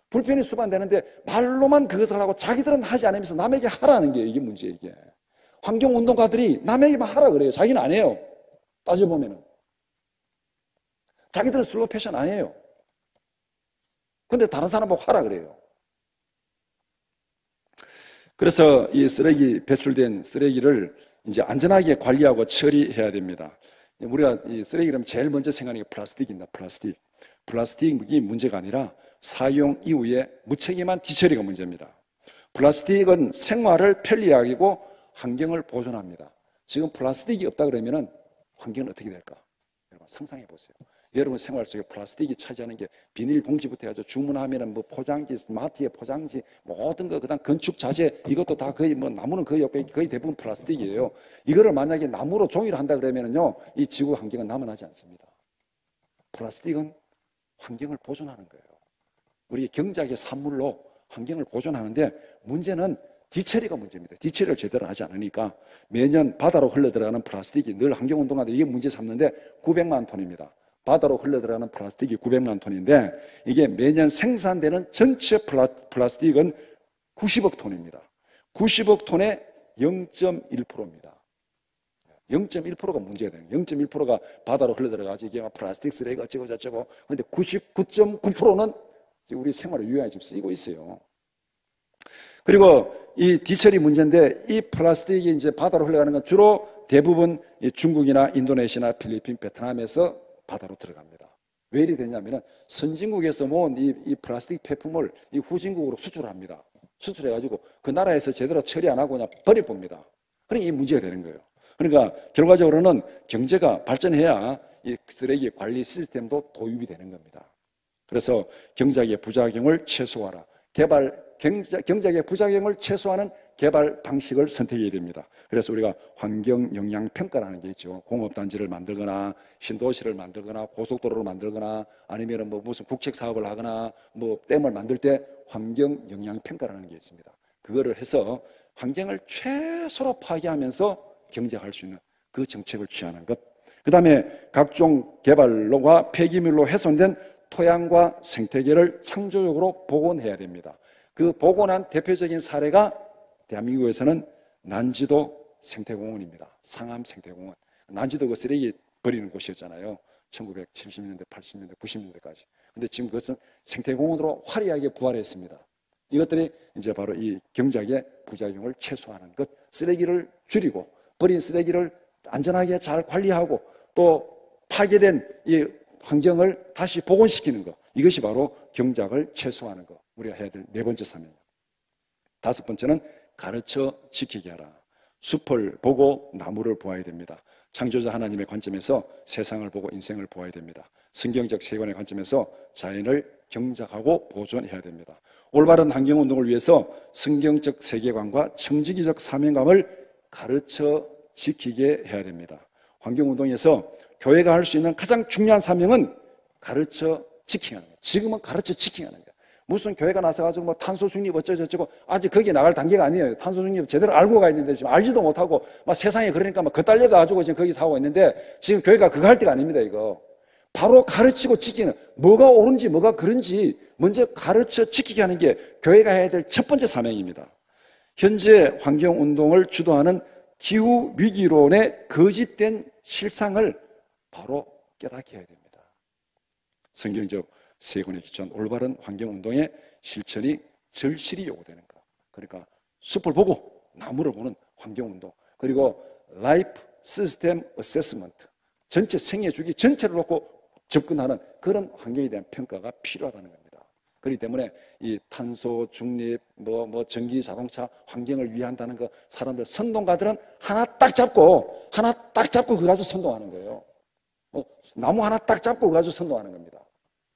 불편이 수반되는데 말로만 그것을 하고 자기들은 하지 않으면서 남에게 하라는 게 이게 문제예요. 이게. 환경운동가들이 남에게만 하라 그래요. 자기는 안 해요. 따져보면은. 자기들은 슬로우 패션 안 해요. 근데 다른 사람 보고 하라 그래요. 그래서 이 쓰레기, 배출된 쓰레기를 이제 안전하게 관리하고 처리해야 됩니다. 우리가 이 쓰레기라면 제일 먼저 생각하는 게 플라스틱입니다. 플라스틱. 플라스틱이 문제가 아니라 사용 이후에 무책임한 뒤처리가 문제입니다. 플라스틱은 생활을 편리하고 환경을 보존합니다. 지금 플라스틱이 없다 그러면은 환경은 어떻게 될까? 여러분 상상해 보세요. 여러분 생활 속에 플라스틱이 차지하는 게 비닐봉지부터 해가지고 주문하면은 뭐 포장지, 마트의 포장지, 모든 거, 그다음 건축 자재, 이것도 다 거의 뭐 나무는 거의 없고 거의 대부분 플라스틱이에요. 이거를 만약에 나무로 종이를 한다 그러면은요, 이 지구 환경은 남아나지 않습니다. 플라스틱은 환경을 보존하는 거예요. 우리 경작의 산물로 환경을 보존하는데 문제는 뒤처리가 문제입니다. 뒤처리를 제대로 하지 않으니까 매년 바다로 흘러들어가는 플라스틱이 늘 환경운동가들이 이게 문제 삼는데 900만 톤입니다. 바다로 흘러들어가는 플라스틱이 900만 톤인데 이게 매년 생산되는 전체 플라스틱은 90억 톤입니다. 90억 톤의 0.1%입니다. 0.1%가 문제가 되는 거예요. 0.1%가 바다로 흘러들어가지 이게 플라스틱 쓰레기 어쩌고 저쩌고. 그런데 99.9%는 우리 생활에 유용하게 지금 쓰이고 있어요. 그리고 이 뒤처리 문제인데 이 플라스틱이 이제 바다로 흘러가는 건 주로 대부분 중국이나 인도네시아나 필리핀, 베트남에서 바다로 들어갑니다. 왜 이리 되냐면은 선진국에서 모은 이 플라스틱 폐품을 이 후진국으로 수출합니다. 수출해가지고 그 나라에서 제대로 처리 안 하고 그냥 버려봅니다. 그러니까 이 문제가 되는 거예요. 그러니까 결과적으로는 경제가 발전해야 이 쓰레기 관리 시스템도 도입이 되는 겁니다. 그래서 경작의 부작용을 최소화하라. 경작의 부작용을 최소화하는 개발 방식을 선택해야 됩니다. 그래서 우리가 환경영향평가라는 게 있죠. 공업단지를 만들거나 신도시를 만들거나 고속도로를 만들거나 아니면 뭐 무슨 국책사업을 하거나 뭐 댐을 만들 때 환경영향평가라는 게 있습니다. 그거를 해서 환경을 최소로 파괴하면서 경작할 수 있는 그 정책을 취하는 것. 그 다음에 각종 개발로와 폐기물로 훼손된 토양과 생태계를 창조적으로 복원해야 됩니다. 그 복원한 대표적인 사례가 대한민국에서는 난지도 생태공원입니다. 상암 생태공원. 난지도 그 쓰레기 버리는 곳이었잖아요. 1970년대, 80년대, 90년대까지. 근데 지금 그것은 생태공원으로 화려하게 부활했습니다. 이것들이 이제 바로 이 경작의 부작용을 최소화하는 것, 쓰레기를 줄이고 버린 쓰레기를 안전하게 잘 관리하고 또 파괴된 이 환경을 다시 복원시키는 것, 이것이 바로 경작을 최소화하는 것, 우리가 해야 될 네 번째 사명입니다. 다섯 번째는 가르쳐 지키게 하라. 숲을 보고 나무를 보아야 됩니다. 창조자 하나님의 관점에서 세상을 보고 인생을 보아야 됩니다. 성경적 세계관의 관점에서 자연을 경작하고 보존해야 됩니다. 올바른 환경운동을 위해서 성경적 세계관과 청지기적 사명감을 가르쳐 지키게 해야 됩니다. 환경운동에서 교회가 할 수 있는 가장 중요한 사명은 가르쳐 지키게 하는 거예요. 지금은 가르쳐 지키게 하는 거예요. 무슨 교회가 나서가지고 뭐 탄소 중립 어쩌고저쩌고 아직 거기에 나갈 단계가 아니에요. 탄소 중립 제대로 알고 가 있는데 지금 알지도 못하고 막 세상에 그러니까 막 겉달려가지고 지금 거기서 하고 있는데 지금 교회가 그거 할 때가 아닙니다. 이거 바로 가르치고 지키는, 뭐가 옳은지 뭐가 그른지 먼저 가르쳐 지키게 하는 게 교회가 해야 될 첫 번째 사명입니다. 현재 환경운동을 주도하는 기후위기론의 거짓된 실상을 바로 깨닫게 해야 됩니다. 성경적 세계관에 기초한 올바른 환경운동의 실천이 절실히 요구되는 것. 그러니까 숲을 보고 나무를 보는 환경운동, 그리고 라이프 시스템 어세스먼트, 전체 생애주기 전체를 놓고 접근하는 그런 환경에 대한 평가가 필요하다는 겁니다. 그렇기 때문에 이 탄소 중립, 전기 자동차 환경을 위한다는 거, 사람들 선동가들은 하나 딱 잡고 그거 가지고 선동하는 거예요. 나무 하나 딱 잡고 그거 가지고 선동하는 겁니다.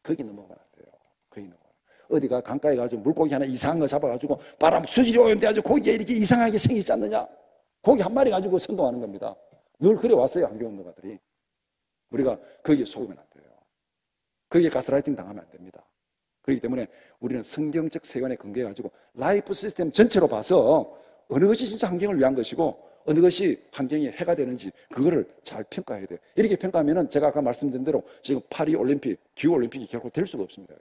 거기 넘어가면 안 돼요. 거기 넘어가면. 어디가 강가에 가지고 물고기 하나 이상한 거 잡아가지고 바람 수질이 오는데 아주 고기가 이렇게 이상하게 생기지 않느냐? 고기 한 마리 가지고 선동하는 겁니다. 늘 그래 왔어요, 환경운동가들이. 우리가 거기에 속으면 안 돼요. 거기에 가스라이팅 당하면 안 됩니다. 그렇기 때문에 우리는 성경적 세관에 근거해가지고 라이프 시스템 전체로 봐서 어느 것이 진짜 환경을 위한 것이고 어느 것이 환경에 해가 되는지 그거를 잘 평가해야 돼요. 이렇게 평가하면은 제가 아까 말씀드린 대로 지금 파리 올림픽, 기후 올림픽이 결코 될 수가 없습니다.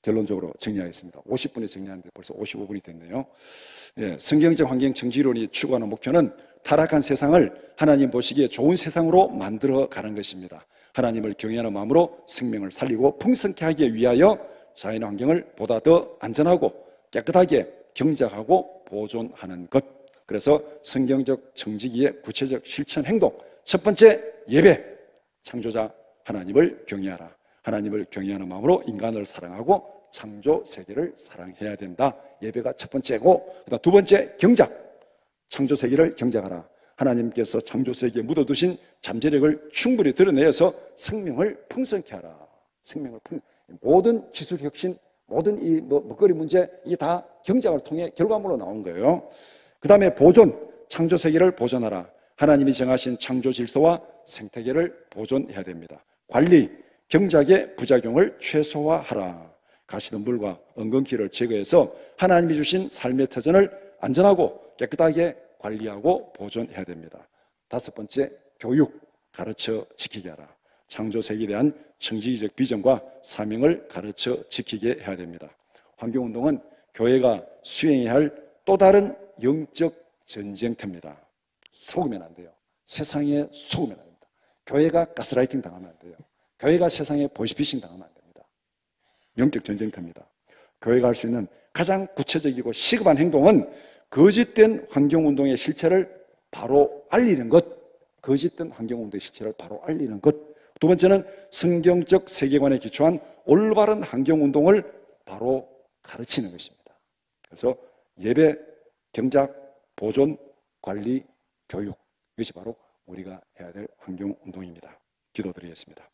결론적으로 정리하겠습니다. 50분에 정리하는데 벌써 55분이 됐네요. 예, 성경적 환경 정지론이 추구하는 목표는 타락한 세상을 하나님 보시기에 좋은 세상으로 만들어 가는 것입니다. 하나님을 경외하는 마음으로 생명을 살리고 풍성케 하기 위하여 자연 환경을 보다 더 안전하고 깨끗하게 경작하고 보존하는 것. 그래서 성경적 정직기의 구체적 실천 행동. 첫 번째, 예배. 창조자 하나님을 경외하라. 하나님을 경외하는 마음으로 인간을 사랑하고 창조 세계를 사랑해야 된다. 예배가 첫 번째고, 그다음 두 번째, 경작. 창조 세계를 경작하라. 하나님께서 창조 세계에 묻어두신 잠재력을 충분히 드러내어서 생명을 풍성케 하라. 모든 기술 혁신, 모든 이 먹거리 문제, 이게 다 경작을 통해 결과물로 나온 거예요. 그 다음에 보존, 창조 세계를 보존하라. 하나님이 정하신 창조 질서와 생태계를 보존해야 됩니다. 관리, 경작의 부작용을 최소화하라. 가시덤불과 엉겅퀴를 제거해서 하나님이 주신 삶의 터전을 안전하고 깨끗하게 관리하고 보존해야 됩니다. 다섯 번째, 교육, 가르쳐 지키게 하라. 창조 세계에 대한 청지기적 비전과 사명을 가르쳐 지키게 해야 됩니다. 환경운동은 교회가 수행해야 할 또 다른 영적 전쟁터입니다. 속으면 안 돼요. 세상에 속으면 안 됩니다. 교회가 가스라이팅 당하면 안 돼요. 교회가 세상에 보이스피싱 당하면 안 됩니다. 영적 전쟁터입니다. 교회가 할 수 있는 가장 구체적이고 시급한 행동은 거짓된 환경운동의 실체를 바로 알리는 것. 거짓된 환경운동의 실체를 바로 알리는 것. 두 번째는 성경적 세계관에 기초한 올바른 환경운동을 바로 가르치는 것입니다. 그래서 예배, 경작, 보존, 관리, 교육, 이것이 바로 우리가 해야 될 환경운동입니다. 기도드리겠습니다.